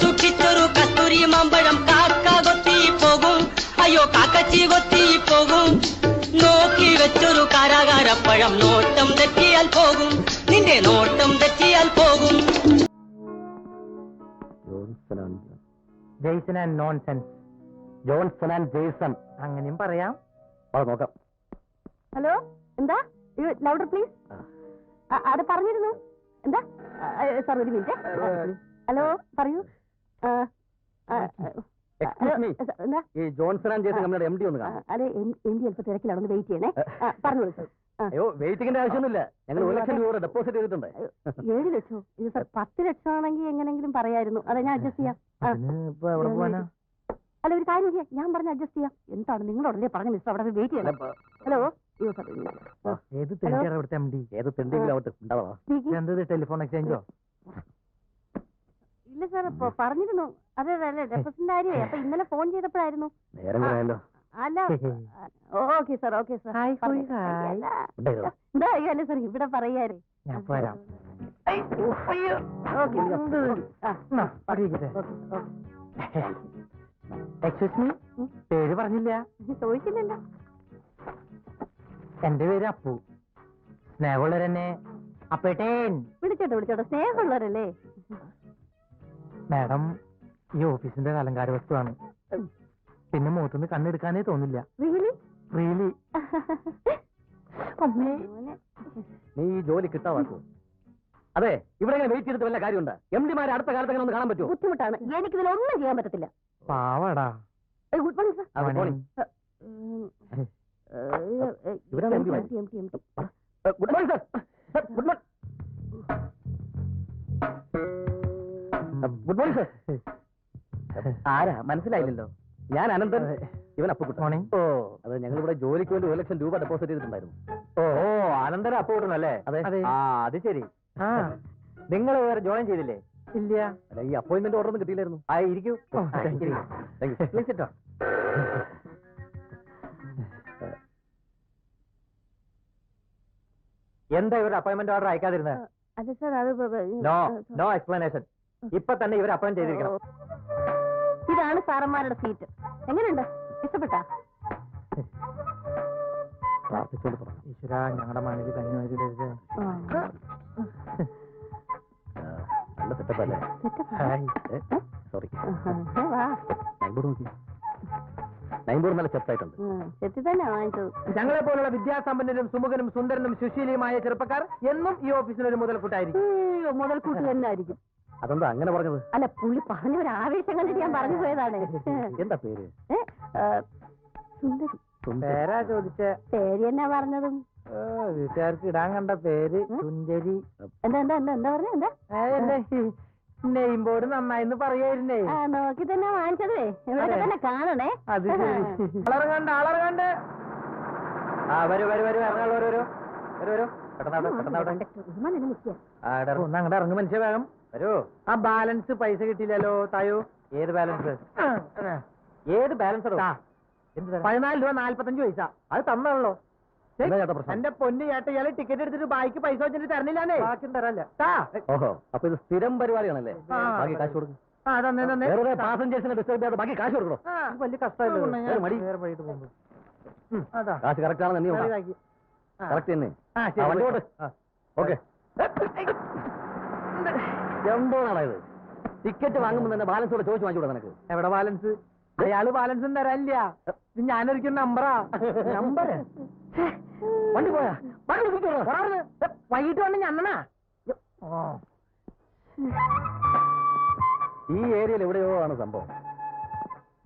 സൂക്ഷിച്ചൊരു കസ്തൂരി മാമ്പഴം കാക്ക കൊത്തി പോകും, അയ്യോ കാക്കച്ചി കൊത്തി പോകും. നോക്കി വെച്ചൊരു കാരാകാരപ്പഴം നോട്ടം തെറ്റിയാൽ പോകും, നിന്റെ നോട്ടം തെറ്റിയാൽ പോകും. Jason and nonsense. Johnson and Jason അങ്ങനെയും പറയാം. നോക്കാം. ഹലോ, എന്താ? Louder please. അത് പറഞ്ഞിരുന്നു. എന്താ സാർ, ഒരു മിനിറ്റ്. ഹലോ, പറയൂ. ഈ ജോൺസൺ ആൻഡ് ജെയ്സൺ നമ്മുടെ MD ഒന്ന് കാണാം. അതെ, MD അല്പം തിരക്കിലാണ്, ഒന്ന് വെയിറ്റ് ചെയ്യണേ. പറഞ്ഞോളൂ സാർ. അയ്യോ, വെയിറ്റിംഗിന്റെ ആവശ്യമൊന്നുമില്ല. ഞങ്ങൾ 1 ലക്ഷം രൂപ ഡെപ്പോസിറ്റ് ചെയ്തിട്ടുണ്ട്. 7 ലക്ഷം? ഇത് സാർ 10 ലക്ഷം ആണെങ്കിൽ എങ്ങനെങ്കിലും പറയായിരുന്നു. അതെ, ഞാൻ അഡ്ജസ്റ്റ് ചെയ്യാം. എവിടെ പോവാനാ? അല്ല, ഒരു കാര്യം ചെയ്യാം, ഞാൻ പറഞ്ഞ അഡ്ജസ്റ്റ് ചെയ്യാം. എന്താണ് നിങ്ങളോടല്ലേ പറഞ്ഞ മിസ്റ്റർ, അവിടെ വെയിറ്റ് ചെയ്യണം. ഹലോ. ഏത് തെണ്ടിയാണ് ഇവിടുത്തെ MD? ഏത് തെണ്ടിയെങ്കിലും ആവട്ടെ, ഉണ്ടാവാ. എന്തത്, ടെലിഫോൺ എക്സ്ചേഞ്ചോ? ഇല്ല സാർ, പറഞ്ഞിരുന്നു. അതെ അതെ, ഡെപ്പോസിറ്റിന്റെ കാര്യമേ. അപ്പൊ ഇന്നലെ ഫോൺ ചെയ്തപ്പോഴായിരുന്നു. നേരം കളയല്ലോ. അല്ല, ഓക്കെ സാർ, ഓക്കെ സാർ. അല്ല സാർ, ഇവിടെ പറയാറേ. ഞാൻ വരാം. എക്സ്ക്യൂസ് മീ, പേര് പറഞ്ഞില്ല. ചോദിച്ചില്ലല്ലോ. എന്റെ പേര് അപ്പു. സ്നേഹമുള്ളവരെന്നെ അപ്പേട്ടേൻ വിളിച്ചോട്ടെ. സ്നേഹമുള്ളവരല്ലേ? മാഡം, ഈ ഓഫീസിന്റെ അലങ്കാര വസ്തുവാണ്. പിന്നെ മുഖത്തുനിന്ന് കണ്ണെടുക്കാനേ തോന്നില്ല. റിയലി. നീ ഈ ജോലി കിട്ടാവാക്കൂ. അതെ, ഇവിടെ വെയിറ്റ് ചെയ്തിട്ട് വല്ല കാര്യമുണ്ട്? MD-മാരെ അടുത്ത കാലത്ത് അങ്ങനെ ഒന്ന് കാണാൻ പറ്റുമോ? ബുദ്ധിമുട്ടാണ്, എനിക്കിതിലൊന്നും ചെയ്യാൻ പറ്റത്തില്ല. പാവാടാ. Good morning sir. Good morning sir. Good morning sir. ആരാ മനസ്സിലായില്ലല്ലോ? ഞാൻ അനന്തൻ, ഇവൻ അപ്പു. Good morning. ഓ, അത് ഞങ്ങൾ ഇവിടെ ജോലിക്ക് വേണ്ടി 1 ലക്ഷം രൂപ ഡെപ്പോസിറ്റ് ചെയ്തിട്ടുണ്ടായിരുന്നു. ഓ, അനന്തര അപ്പു കിട്ടുന്നല്ലേ? അതെ. ആ, അത് ശരി. നിങ്ങൾ വേറെ ജോയിൻ ചെയ്തില്ലേ? ഇല്ല. അല്ല, ഈ അപ്പോയിന്റ്മെന്റ് ഓർഡർ ഒന്നും കിട്ടിയില്ലായിരുന്നു. ഇരിക്കൂ. പ്ലീസ് ഇട്ടോ. എന്താ ഇവരുടെ അപ്പോയിന്റ്മെന്റ് ഓർഡർ അയക്കാതിരുന്നത്? അതെ സാർ, അത് നോ എക്സ്പ്ലനേഷൻ. ഇപ്പൊ തന്നെ ഇവർ അപ്പോയിന്റ് ചെയ്തിരിക്കണം. ഇതാണ് സാറന്മാരുടെ സീറ്റ്. എങ്ങനെയുണ്ട്? ഇഷ്ടപ്പെട്ടാ? ഈശ്വര, ഞങ്ങളുടെ മണ്ണിൽ കഞ്ഞി. നല്ല സെറ്റപ്പ് അല്ലേ? സോറി, നൈമ്പൂർ നല്ല ചെത്തായിട്ടുണ്ട്. ഞങ്ങളെ പോലുള്ള വിദ്യാസമ്പന്നരും സുമുഖനും സുന്ദരനും സുശീലിയുമായ ചെറുപ്പക്കാർ എന്നും ഈ ഓഫീസിനൊരു മുതൽക്കൂട്ടായിരിക്കും. മുതൽക്കൂട്ട് തന്നെ ആയിരിക്കും. അതെന്താ അങ്ങനെ പറഞ്ഞത്? അല്ല, പുള്ളി പറഞ്ഞ ഒരു ആവേശം കണ്ടിട്ട് ഞാൻ പറഞ്ഞു പോയതാണ്. എന്താ പേര്? സുന്ദരി. പേരാ ചോദിച്ച? പേര് എന്നാ പറഞ്ഞതും? വീട്ടുകാർക്ക് ഇടാൻ കണ്ട പേര് സുന്ദരി. എന്താ പറഞ്ഞ? എന്താ നെയിം ബോർഡ് നന്നായിന്ന് പറയായിരുന്നേ. നോക്കി തന്നെ വാങ്ങിച്ചതേ. ഇവിടെ തന്നെ കാണണേ. അത് ആളറങ്ങണ്ട്. അങ്ങോട്ട് ഇറങ്ങും മനുഷ്യ, വേഗം വരൂ. ആ ബാലൻസ് പൈസ കിട്ടിയില്ലല്ലോ. തായോ. ഏത് ബാലൻസ്? ഏത് ബാലൻസ്? 14 രൂപ 45 പൈസ. അത് തന്നാണല്ലോ. എന്റെ പൊന്നു ചേട്ടൻ ഇയാള് ടിക്കറ്റ് എടുത്തിട്ട് ബാക്കി പൈസ വെച്ചിട്ട് തരണില്ലാന്നേ. ബാക്കി തരല്ല. ഓഹോ, അപ്പൊ ഇത് സ്ഥിരം പരിപാടിയാണല്ലേ? ആ. ബാക്കി കാശ് കൊടുക്കും. ആ തന്നെ തന്നെ. വേറെ പാസഞ്ചേഴ്സിനെ ഡിസ്റ്റർബ് ചെയ്യാതെ ബാക്കി കാശ് കൊടുക്കണോ? വലിയ കഷ്ടമല്ലേ. വേറെ മടി. വേറെ വഴിയിട്ട് പോകുമ്പോ അതാ കാശ് കറക്റ്റ് ആണെന്ന് നീ ബാക്കി. കറക്റ്റ് തന്നെ. ആ, ശരി. വണ്ടി ഓട്. ഓക്കെ. എന്തോന്നാണ് ഇത്? ടിക്കറ്റ് വാങ്ങുമ്പോൾ തന്നെ ബാലൻസ് കൂടെ ചോദിച്ചു വാങ്ങിച്ചൂടെ നിനക്ക്? എവിടെ ബാലൻസ്? അയാള് ബാലൻസ് തരാനില്ല. ഇത് ഞാനൊരിക്കൽ നമ്പറാ. നമ്പർ വണ്ടി പോയാ വൈകിട്ട് വന്ന് ഞണ്ണനാ. ഈ ഏരിയയിൽ എവിടെയോ ആണ് സംഭവം.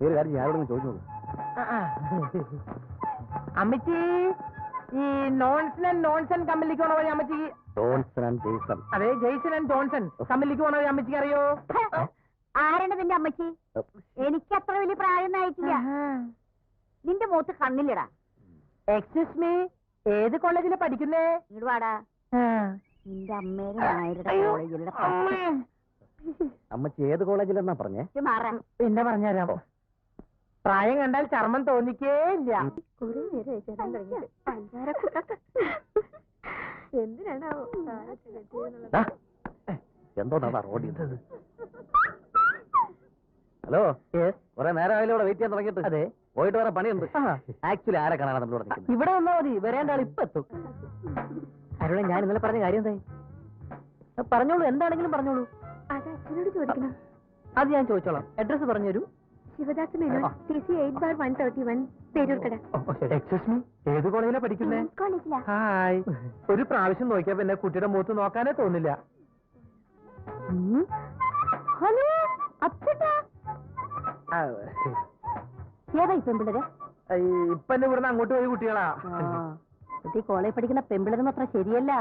ഈ ഒരു കാര്യം ഞാനോടൊന്ന് ചോദിച്ചു നോക്കും. അമ്മച്ചി, ഈ നോൺസൺ ആൻഡ് നോൺസൺ കമ്പനിക്ക് പോണ വഴി അമ്മച്ചി. Johnson and Jason. അതെ, ജെയ്സൺ ആൻഡ് ജോൺസൺ കമ്പനിക്ക് പോണ വഴി അമ്മച്ചിക്ക് അറിയോ? ആരാണ് നിന്റെ അമ്മച്ചി? എനിക്ക് അത്ര വലിയ പ്രായമൊന്നും ആയിട്ടില്ല. നിന്റെ മുഖത്ത് കണ്ണില്ലടാ. എക്സ്ക്യൂസ് മീ, ഏത് കോളേജിലാ പഠിക്കുന്നേ? ഇങ്ങോട്ട് വാടാ. നിന്റെ അമ്മേരെ നായരുടെ കോളേജിലുള്ള അമ്മച്ചി ഏത് കോളേജിലെന്നാ പറഞ്ഞേ? പിന്നെ പറഞ്ഞുതരാം. പ്രായം കണ്ടാൽ ചർമ്മം തോന്നിക്കേ ഇല്ല. എന്തോന്നാ റോഡ് ചെയ്തത്? ഹലോ, കുറെ നേരമായാലും ഇവിടെ വെയിറ്റ് ചെയ്യാൻ തുടങ്ങിയിട്ട്. അതെ, പോയിട്ട് വേറെ പണിയുണ്ട്. ആക്ച്വലി ആരെ കാണാനാണ് നമ്മളിവിടെ നിൽക്കുന്നത്? ഇവിടെ വന്നാ മതി, വരേണ്ട ആൾ ഇപ്പൊ എത്തും. അരുണ, ഞാൻ ഇന്നലെ പറഞ്ഞ കാര്യം എന്തായി? പറഞ്ഞോളൂ, എന്താണെങ്കിലും പറഞ്ഞോളൂ. അത് അച്ഛനോട് ചോദിക്കണം. അത് ഞാൻ ചോദിച്ചോളാം. അഡ്രസ് പറഞ്ഞുതരൂ. Shivadas Menon, TC 8/131, Peroorkada. Excuse me, ഏത് കോളേജിലാ പഠിക്കുന്നേ? കോളേജിലാ. ഹായ്. ഒരു പ്രാവശ്യം നോക്കിയാ പിന്നെ കുട്ടിയുടെ മുഖത്ത് നോക്കാനേ തോന്നില്ല. ഹലോ അച്ഛട്ടാ. ഏതാ ഈ പെമ്പിള്ളര്? ഇപ്പൊ എന്നെ ഇവിടുന്ന് അങ്ങോട്ട് പോയി കുട്ടികളാ. ഈ കോളേജ് പഠിക്കുന്ന പെമ്പിള്ളരൊന്നും അത്ര ശരിയല്ല.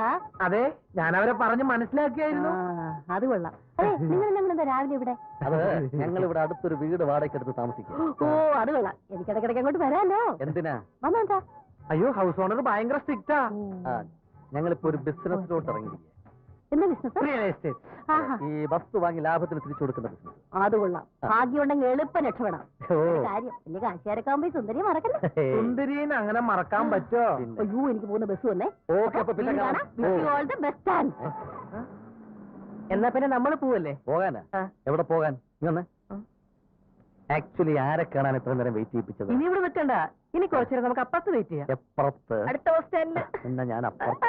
അതെ, ഞാൻ അവരെ പറഞ്ഞ് മനസ്സിലാക്കിയായിരുന്നു. അത് കൊള്ളാം. അതെ, നിങ്ങൾ ഞങ്ങളെന്താ രാവിലെ ഇവിടെ? അത് ഞങ്ങൾ ഇവിടെ അടുത്തൊരു വീട് വാടകയ്ക്ക് എടുത്ത് താമസിക്കും. ഓ, അത് കൊള്ളാം. എനിക്ക് ഇടയ്ക്കിടയ്ക്ക് അങ്ങോട്ട് വരാലോ. എന്തിനാ? വന്നാ. അയ്യോ, ഹൗസ് ഓണർ ഭയങ്കര സ്ട്രിക്റ്റാ. ഞങ്ങളിപ്പോ ഒരു ബിസിനസ്സിലോട്ട് ഇറങ്ങിയിരിക്കുക. എന്താ ബിസിനസ്? Real estate. ഈ വസ്തു വാങ്ങി ലാഭത്തിന് തിരിച്ചു കൊടുക്കുന്ന ബിസിനസ്. അത് കൊള്ളാം. ഭാഗ്യം ഉണ്ടെങ്കിൽ എളുപ്പം രക്ഷപ്പെടാം. കാര്യം വലിയ കാശുകാരൊക്കെ ആകുമ്പോ സുന്ദരി മറക്കല്ലേ. സുന്ദരീനെ അങ്ങനെ മറക്കാൻ പറ്റോ? അയ്യോ, എനിക്ക് പോകുന്ന ബസ് വന്നേ. എന്നാ പിന്നെ നമ്മൾ പോവല്ലേ? പോകാനാ? എവിടെ പോകാൻ? ആക്ച്വലി ആരെ കാണാൻ എത്ര നേരം വെയിറ്റ് ചെയ്യിപ്പിച്ചത്? ഇനി ഇവിടെ നിൽക്കണ്ട, ഇനി കുറച്ചു നമുക്ക് അപ്പുറത്ത് വെയിറ്റ് ചെയ്യാം. എപ്പുറത്ത്? അടുത്ത ബസ് സ്റ്റാൻഡില്. എന്നാ ഞാൻ അപ്പുറത്ത്.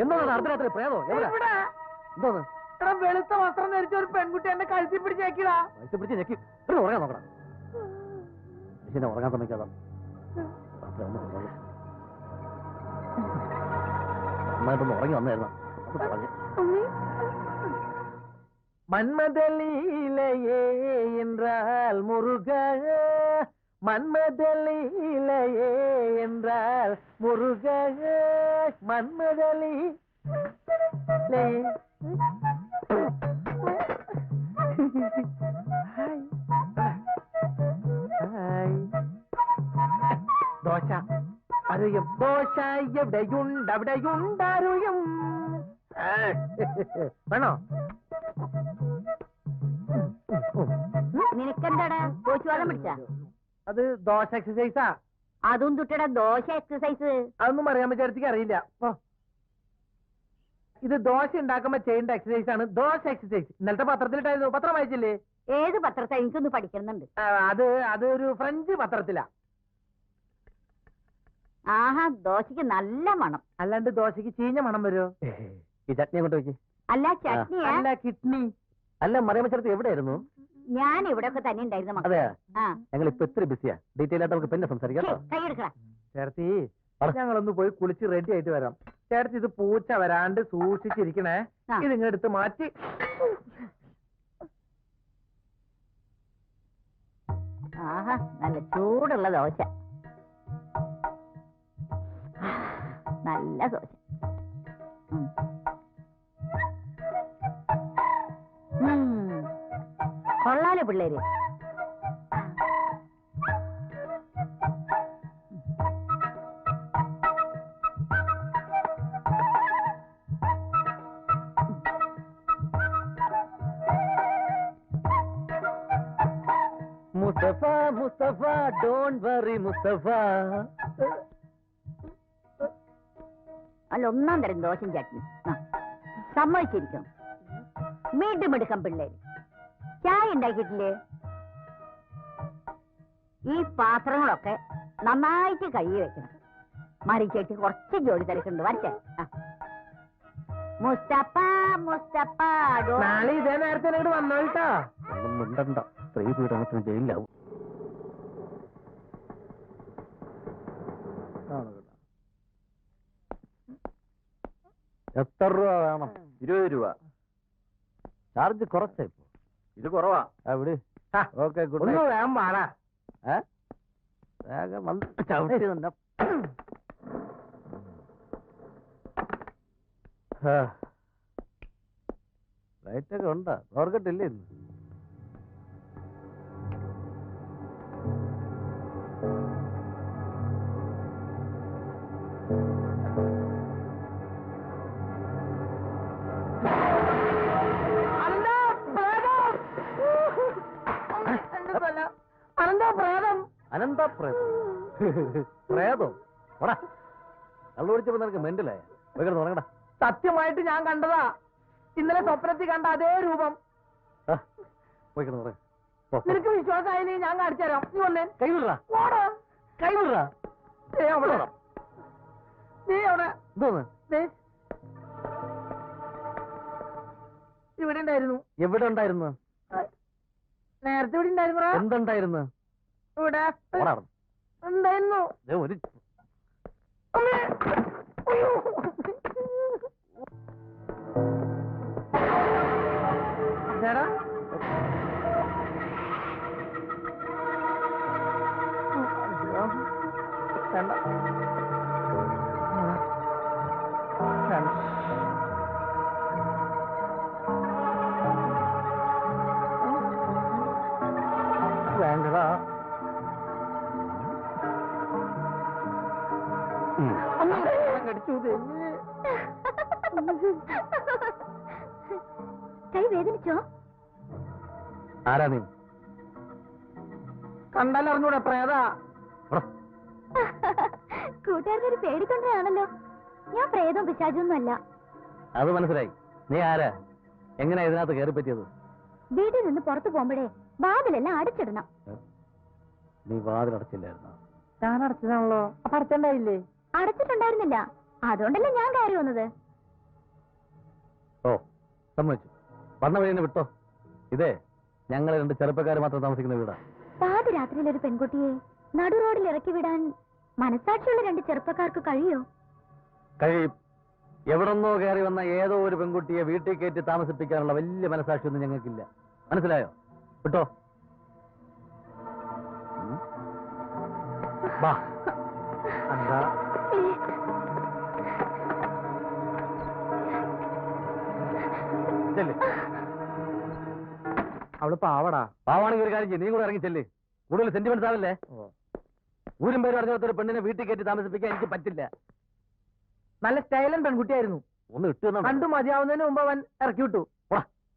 എന്താണ് അർദ്ധരാത്രി പ്രേതോ? എന്തോന്ന്? വെളുത്ത വസ്ത്രം ധരിച്ച ഒരു പെൺകുട്ടി എന്നെ കഴുത്തി പിടിച്ചേക്കിടാ. പിടിച്ച് ഞെക്കി ഉറങ്ങാൻ നോക്കണം. മനുഷ്യനെ ഉറങ്ങാൻ സമ്മതിക്കാതെ നന്നായിട്ടൊന്ന് ഉറങ്ങി വന്നായിരുന്നു. மன்மதலீலையே என்றால் முருக, மன்மதலீலையே என்றால் முருக, மன்மதலீ ദോശ അറിയും. ദോശ എവിടെയുണ്ടറിയും. വേണോ? നിനക്കെന്താടാ കോച്ചുവാദം പിടിച്ച? അത് ദോശ എക്സസൈസാ. അതും തുട്ടടാ ദോശ എക്സസൈസ്. അതൊന്നും അറിയാൻ പറ്റിയ അറിയില്ല. ഇത് ദോശ ഉണ്ടാക്കുമ്പോ ചെയ്യേണ്ട എക്സസൈസ് ആണ് ദോശ എക്സസൈസ്. ഇന്നലത്തെ പത്രത്തിലിട്ടായിരുന്നു. പത്രം വായിച്ചില്ലേ? ഏത് പത്രത്തെ? എനിക്കൊന്ന് പഠിക്കുന്നുണ്ട്. അത് ഒരു ഫ്രഞ്ച് പത്രത്തിലാ. ആഹാ, ദോശക്ക് നല്ല മണം. അല്ലാണ്ട് ദോശക്ക് ചീഞ്ഞ മണം വരുമോ? ഈ ചട്നി അങ്ങോട്ട് വെക്ക്. അല്ല ചട്നിയാ? അല്ല കിഡ്നി. അല്ല മറിയമ്മച്ചേർത്ത് എവിടെയായിരുന്നു? ഞാൻ ഇവിടെ ഒക്കെ തന്നെ ഉണ്ടായിരുന്ന മക്കളെ. അതെയാ? ഞങ്ങൾ ഇപ്പൊ ഇത്തിരി ബിസിയാ. ഡീറ്റെയിൽ ആയിട്ട് നമുക്ക് പിന്നെ സംസാരിക്കാം. കൈയെടുക്കടാ ചേർത്തി. ഞങ്ങളൊന്ന് പോയി കുളിച്ച് റെഡി ആയിട്ട് വരാം. ചേർത്തി, ഇത് പൂച്ച വരാണ്ട് സൂക്ഷിച്ചിരിക്കണേ. ഇതിങ്ങെടുത്ത് മാറ്റി. ആഹാ, നല്ല ചൂടുള്ള ദോശ. നല്ല ദോശ. കൊള്ളാലോ പിള്ളേര്. Mustafa Mustafa don't worry Mustafa. അല്ല, ഒന്നാം തരം ദോശയും ചട്നി. സമ്മതിച്ചിരിക്കും. വീണ്ടും എടുക്കാം പിള്ളേര്. ചായ ഉണ്ടാക്കിയിട്ടില്ലേ? ഈ പാത്രങ്ങളൊക്കെ നന്നായിട്ട് കഴുകി വെക്കണം. മറി ചേച്ചി കുറച്ച് ജോലി തിരക്കുണ്ട്. വരട്ടെ. മുസ്തഫ മുസ്തഫ നാളെ ഇതേ നേരത്തെ ഇങ്ങോട്ട് വന്നോട്ടോ. മിണ്ടണ്ട, സ്ത്രീ പീഡനത്തിന് ജയിലിലാവും. എത്ര രൂപ വേണം? 20 രൂപ. ചാർജ് കുറച്ചേ. ഇത് കുറവാ. എവിടെ? ഓക്കെ, ഗുഡ് ഒന്ന് നൈറ്റ്. വേഗം പാടാ. വേഗം വന്ന് ചവിട്ടി തന്നെ. ലൈറ്റൊക്കെ ഉണ്ടാ? ഓർക്കട്ടില്ലേ ഇന്ന്? അനന്താ പ്രേതം? പ്രേതോ? ഓടാ, കള്ളു പിടിച്ചപ്പോ നിനക്ക് മെന്റലായ? തുടങ്ങടാ. സത്യമായിട്ട് ഞാൻ കണ്ടതാ. ഇന്നലെ സ്വപ്നത്തിൽ കണ്ട അതേ രൂപം. നിനക്ക് വിശ്വാസമായില്ലേ? ഞാൻ കാണിച്ചു തരാം. നീ വന്നേ. കൈവിടാ, ഓടാ. കൈവിടാ. നീ അവിടെ എന്തോന്ന്? ഇവിടെ ഉണ്ടായിരുന്നു. എവിടെ ഉണ്ടായിരുന്നു? നേരത്തെ ഇവിടെ ഉണ്ടായിരുന്നു. എന്തുണ്ടായിരുന്നു? ഇവിടെ ഉണ്ടായിരുന്നു. ഒരു അതെടാ, വേണ്ടടാ. കൈ വേദനിച്ചോ? ആരാ നീ? കണ്ടാലറിഞ്ഞൂടെ? പ്രേതാ. കൂട്ടുകാരനൊരു പേടിക്കൊണ്ടാണല്ലോ. ഞാൻ പ്രേതവും പിശാചൊന്നും അല്ല. അത് മനസ്സിലായി. നീ ആരാ? എങ്ങനെയാ ഇതിനകത്ത് കയറി പറ്റിയത്? വീട്ടിൽ നിന്ന് പുറത്തു പോകുമ്പോഴേ വാതിലെല്ലാം അടച്ചിടണം. നീ വാതിലടച്ചില്ലായിരുന്നോ? ഞാൻ അടച്ചതാണല്ലോ. അപ്പൊ അടച്ചുണ്ടായില്ലേ? അടച്ചിട്ടുണ്ടായിരുന്നില്ല. അതുകൊണ്ടല്ലേ ഞാൻ കയറി വന്നത്. ഓ, സമ്മതിച്ചു. വന്ന വഴി വിട്ടോ. ഇതേ ഞങ്ങൾ 2 ചെറുപ്പക്കാർ മാത്രം താമസിക്കുന്ന വീടാ. പാതിരാത്രിയിൽ ഒരു പെൺകുട്ടിയെ നടു റോഡിൽ ഇറക്കി വിടാൻ മനസാക്ഷിയുള്ള 2 ചെറുപ്പക്കാർക്ക് കഴിയോ? കഴിയും. എവിടെന്നോ കയറി വന്ന ഏതോ ഒരു പെൺകുട്ടിയെ വീട്ടിൽ കയറ്റി താമസിപ്പിക്കാനുള്ള വലിയ മനസാക്ഷിയൊന്നും ഞങ്ങൾക്കില്ല. മനസ്സിലായോ? വിട്ടോ. വാ. എന്താ? അവള് പാവടാ. പാവാണെങ്കിൽ ഒരു കാര്യം ചെയ്യും, നീ കൂടെ ഇറങ്ങി ചെല്ലേ. കൂടുതൽ സെന്റിമെന്റ്സ് ആവല്ലേ. ഊരും പേര് പറഞ്ഞ ഒരു പെണ്ണിനെ വീട്ടിൽ കയറ്റി താമസിപ്പിക്കാൻ എനിക്ക് പറ്റില്ല. നല്ല സ്റ്റൈലൻ പെൺകുട്ടിയായിരുന്നു. ഒന്ന് ഇട്ടു കണ്ടു മതിയാവുന്നതിന് മുമ്പ് അവൻ ഇറക്കി വിട്ടു.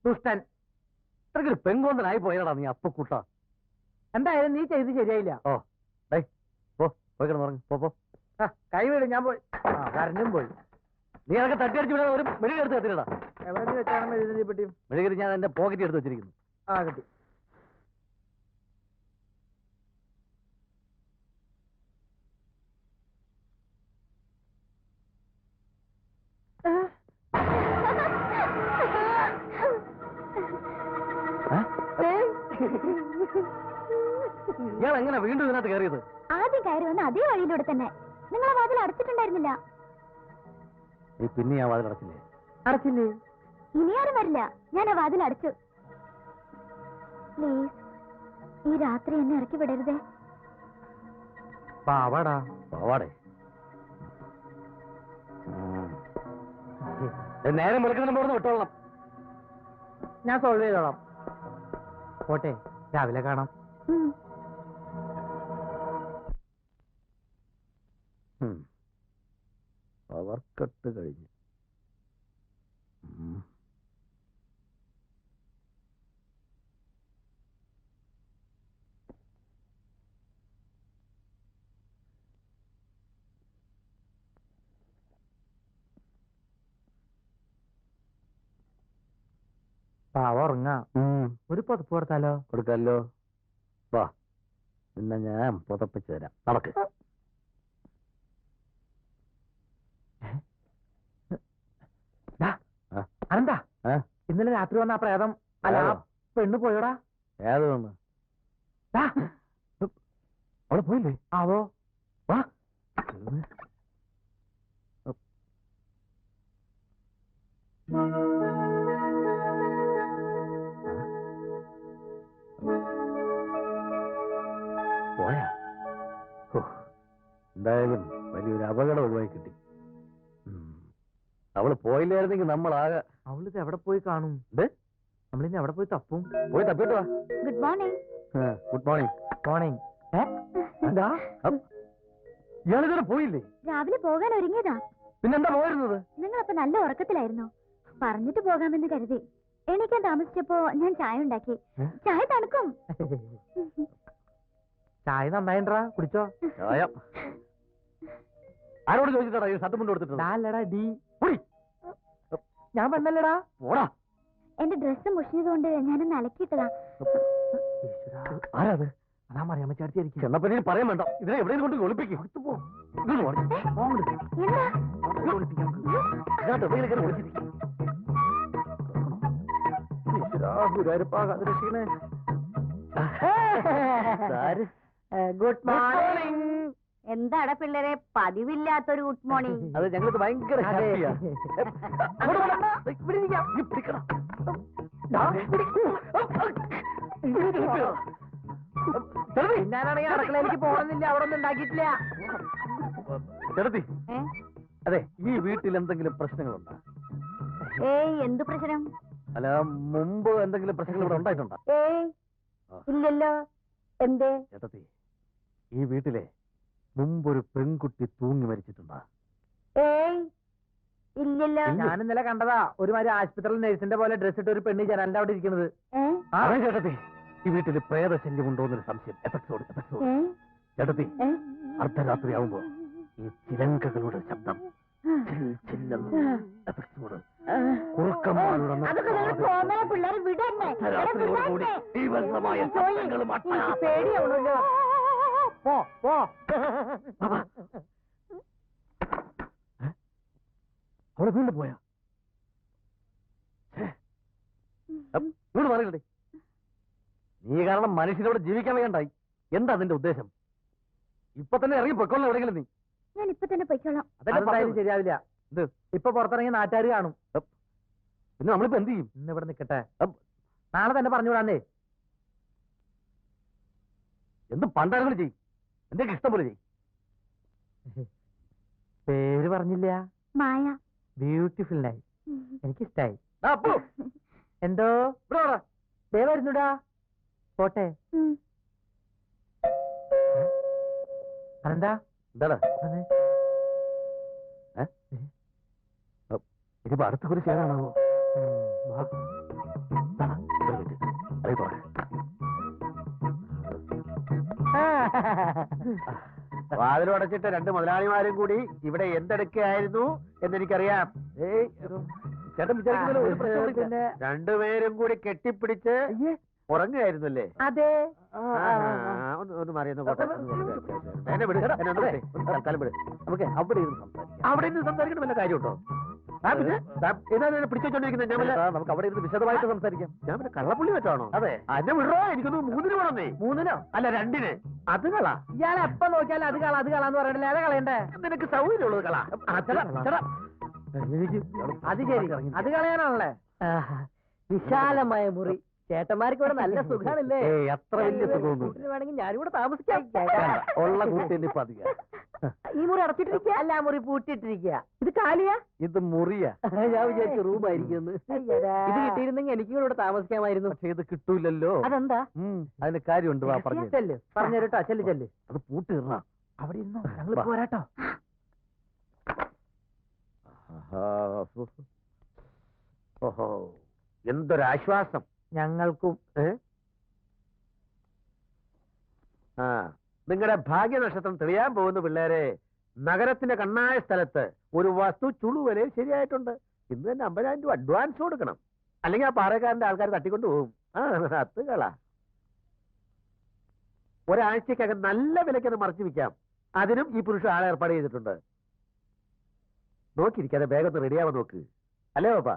ദുഷ്ടൻ. ഇത്രയ്ക്കൊരു പെങ്കോന്തനായി പോയടാ നീ അപ്പക്കൂട്ട. എന്തായാലും നീ ചെയ്ത് ശരിയായില്ല. ഓ ഡേ, പോ, പോയി കിടന്നുറങ്ങ്. പോ. കൈ വീട്. ഞാൻ പോയി. കരഞ്ഞും പോയി. നീ അതൊക്കെ തട്ടിയടിച്ച് വിടാൻ ഒരു മെഴുകി എടുത്ത് എത്തിയിടാ. എവിടെ വെച്ചാണ് മെഴുകുതിരിപ്പെട്ടിയും? മെഴുകി ഞാൻ എന്റെ പോക്കറ്റ് എടുത്ത് വെച്ചിരിക്കുന്നു. കിട്ടി. ഇയാൾ എങ്ങനെ വീണ്ടും ഇതിനകത്ത് കയറിയത്? ആദ്യം കയറി വന്ന അതേ വഴിയിലൂടെ തന്നെ. നിങ്ങളെ വാതിൽ അടച്ചിട്ടുണ്ടായിരുന്നില്ല. നീ പിന്നെ ആ വാതിൽ അടച്ചില്ലേ? അടച്ചില്ലേ? ഇനി ആരും വരില്ല. ഞാൻ ആ വാതിൽ അടച്ചു. പ്ലീസ്, ഈ രാത്രി എന്നെ ഇറക്കി വിടരുതേ. പാവാടാ. പാവാടേ? നേരം വിളിക്കുന്നതിന് മുമ്പ് വിട്ടോളണം. ഞാൻ സോൾവ് ചെയ്തോളാം. പോട്ടെ, രാവിലെ കാണാം. പവർ കട്ട് കഴിഞ്ഞു. പാവ ഉറങ്ങാ. ഒരു പുതപ്പ് കൊടുത്താലോ? കൊടുക്കാമല്ലോ. വാ, പിന്നെ ഞാൻ പുതപ്പിച്ചു തരാം. നടക്ക്. അനന്താ, ഇന്നലെ രാത്രി വന്ന ആ പ്രേതം അല്ല ആ പെണ്ണ് പോയോടാ? ഏത് പെണ്ണ്? അവള് പോയില്ലേ? ആവോ. വാ. പോയാ? എന്തായാലും വലിയൊരു അപകടം ഒഴിവായി കിട്ടി. അവള് പോയില്ലായിരുന്നെങ്കിൽ നമ്മളാകെ. അവളിത് എവിടെ പോയി കാണും? നമ്മളിന്ന് എവിടെ പോയി തപ്പും? പോയി തപ്പിട്ടോ. Good morning. Good morning. Morning. എന്താ ഇയാളിതുവരെ പോയില്ലേ? രാവിലെ പോകാൻ ഒരുങ്ങിയതാ. പിന്നെന്താ പോയിരുന്നത്? നിങ്ങളപ്പോ നല്ല ഉറക്കത്തിലായിരുന്നോ? പറഞ്ഞിട്ട് പോകാമെന്ന് കരുതി. എണീക്കാൻ താമസിച്ചപ്പോ ഞാൻ ചായ ഉണ്ടാക്കി. ചായ തണുക്കും. ചായ നന്നായിട്ടാ, കുടിച്ചോ. ചായ ആരോട് ചോദിച്ചിട്ടാ ഈ ഷർട്ട് മുണ്ട് കൊടുത്തിട്ടുണ്ട്? അല്ലടാ ഡി. ഞാൻ പെണ്ണല്ലടാ. പോടാ. എന്റെ ഡ്രസ്സ് മുഷിഞ്ഞതുകൊണ്ട് ഞാനൊന്ന് അലക്കിയിട്ടതാ. ആരാത്? അതാ മറിയാമ്മ ചേർത്തിയായിരിക്കും. ചെന്നപ്പോ പറയാൻ വേണ്ട. ഇതിനെ എവിടെയും കൊണ്ട് ഒളിപ്പിക്കും. Good morning. എന്താടാ പിള്ളേരെ പതിവില്ലാത്തൊരു ഗുഡ് മോർണിംഗ്? അത് ഞങ്ങൾക്ക് ഭയങ്കര ഹാപ്പിയാ. ഞാനാണെങ്കിൽ അടുക്കളയിലേക്ക് പോകണമെന്നില്ല, അവിടെ ഒന്നും ഉണ്ടാക്കിയിട്ടില്ല. ചെറുത്തി, അതെ, ഈ വീട്ടിൽ എന്തെങ്കിലും പ്രശ്നങ്ങളുണ്ടോ? ഏയ്, എന്ത് പ്രശ്നം? അല്ല, മുമ്പ് എന്തെങ്കിലും പ്രശ്നങ്ങൾ ഇവിടെ ഉണ്ടായിട്ടുണ്ടോ? ഏയ് ഇല്ലല്ലോ. എന്തേ? ചേട്ടത്തി, ഈ വീട്ടിലെ മുമ്പൊരു പെൺകുട്ടി തൂങ്ങി മരിച്ചിട്ടുണ്ടോ? ഏയ് ഇല്ലല്ലോ. ഞാൻ ഇന്നലെ കണ്ടതാ, ഒരുമാതിരി ആശുപത്രിയിൽ നഴ്സിന്റെ പോലെ ഡ്രസ് ഇട്ട് ഒരു പെണ്ണ് ജനലിന്റെ അവിടെ ഇരിക്കുന്നത്. അതെ ചേട്ടത്തി, ഈ വീട്ടിൽ പ്രേതശല്യം ഉണ്ടോ എന്നൊരു സംശയം. എഫക്സോട് ചേട്ടത്തി, അർദ്ധരാത്രി ആവുമ്പോ ഈ ചിലങ്കകളുടെ ശബ്ദം പിള്ളേർ വിടന്നെ. പേടിയാവണല്ലോ. അവിടെ വീണ്ടും പോയാ? ഇങ്ങോട്ട് പറയണ്ടേ, നീ കാരണം മനുഷ്യരോട് ജീവിക്കാൻ വേണ്ടായി. എന്താ നിന്റെ ഉദ്ദേശം? ഇപ്പൊ തന്നെ ഇറങ്ങി പൊയ്ക്കോളാം എവിടെയെങ്കിലും നീ. ഞാൻ ഇപ്പൊ തന്നെ പൊയ്ക്കോളാം. അതെന്തായാലും ശരിയാവില്ല. ഇപ്പൊ പുറത്തിറങ്ങി നാട്ടുകാർ കാണും. പിന്നെ നമ്മളിപ്പോ എന്ത് ചെയ്യും? ഇന്ന് ഇവിടെ നിക്കട്ടെ, നാളെ തന്നെ പറഞ്ഞുവിടാന്നേ. എന്ത് പണ്ടാരങ്ങൾ ചെയ്യും, എന്തൊക്കെ ഇഷ്ടം പോലെ ചെയ്യും. പേര് പറഞ്ഞില്ല. മായ. Beautiful night. എനിക്കിഷ്ടായി. എന്തോ ദേ വരുന്നുടാ. പോട്ടെ. അതെന്താ? എന്താടാ ഇനിയിപ്പോ അടുത്ത കുറി ചേരാണാവോ? വാതിലടച്ചിട്ട് രണ്ട് മുതലാളിമാരും കൂടി ഇവിടെ എന്തെടുക്കുകയായിരുന്നു എന്നെനിക്കറിയാം. ചേട്ടൻ വിചാരിക്കുന്നല്ലോ ഒരു പ്രശ്നമില്ല. രണ്ടുപേരും കൂടി കെട്ടിപ്പിടിച്ച് ഉറങ്ങുകയായിരുന്നല്ലേ? അതെ. ഒന്ന് മാറിയെന്ന് തൽക്കാലം വിട്, നമുക്ക് അവിടെ ഇരുന്ന് സംസാരിക്കാം. അവിടെ ഇരുന്ന് സംസാരിക്കണം വല്ല കാര്യമുണ്ടോ? പിടിച്ചോണ്ടിരിക്കുന്നത് ഞാൻ നമുക്ക് അവിടെ ഇരുന്ന് വിശദമായിട്ട് സംസാരിക്കാം. ഞാൻ പിന്നെ കള്ളപ്പുള്ളി വെച്ചാണോ? അതെ. അന്നെ വിടറോ? എനിക്കൊന്ന് 3 വേണമെന്നേ. 3 അല്ല 2. അത് കളാ. ഇയാൾ എപ്പ നോക്കിയാലും അത് കളാന്ന് പറയണ്ടല്ലേ? അത് കളയണ്ടേ? നിനക്ക് സൗകര്യമുള്ളത് കളാ. എനിക്ക് അത് ശരി, അത് കളയാനാണല്ലേ? വിശാലമായ മുറി. ചേട്ടന്മാർക്ക് ഇവിടെ നല്ല സുഖാണല്ലേ? അത്ര വലിയ സുഖമൊന്നും വേണമെങ്കിൽ ഞാനിവിടെ താമസിക്കാം. ഉള്ള കൂട്ടി പതിക. ഈ മുറി അടച്ചിട്ടിരിക്കുക? അല്ല, മുറി പൂട്ടിയിട്ടിരിക്കുക. ഇത് കാലിയാ? ഇത് മുറിയാ. ഞാൻ വിചാരിച്ചു റൂമായിരിക്കും. ഇത് കിട്ടിയിരുന്നെങ്കിൽ എനിക്കും ഇവിടെ താമസിക്കാമായിരുന്നു. പക്ഷെ ഇത് കിട്ടൂലല്ലോ. അതെന്താ? അതിന് കാര്യമുണ്ട്. വാ പറഞ്ഞു പറഞ്ഞേരട്ടോ. ചെല്ല്. അത് പൂട്ടിടണ. അവിടെ ഇരുന്നോ, ഞങ്ങൾ പോരാട്ടോ. ഓഹോ, എന്തൊരാശ്വാസം ഞങ്ങൾക്കും. നിങ്ങളുടെ ഭാഗ്യനക്ഷത്രം തെളിയാൻ പോകുന്ന പിള്ളേരെ, നഗരത്തിന്റെ കണ്ണായ സ്ഥലത്ത് ഒരു വസ്തു ചുളുവലയിൽ ശരിയായിട്ടുണ്ട്. ഇന്ന് തന്നെ 50,000 രൂപ അഡ്വാൻസ് കൊടുക്കണം. അല്ലെങ്കിൽ ആ പാറക്കാരന്റെ ആൾക്കാർ തട്ടിക്കൊണ്ട് പോകും. അത്തുകളാ. ഒരാഴ്ചക്കകം നല്ല വിലയ്ക്ക് അത് മറച്ചു വിൽക്കാം. അതിനും ഈ പുരുഷൻ ആളെ ഏർപ്പാട് ചെയ്തിട്ടുണ്ട്. നോക്കിയിരിക്കാതെ വേഗം ഒന്ന് റെഡിയാവാൻ നോക്ക്. അല്ലേ പാപ്പാ?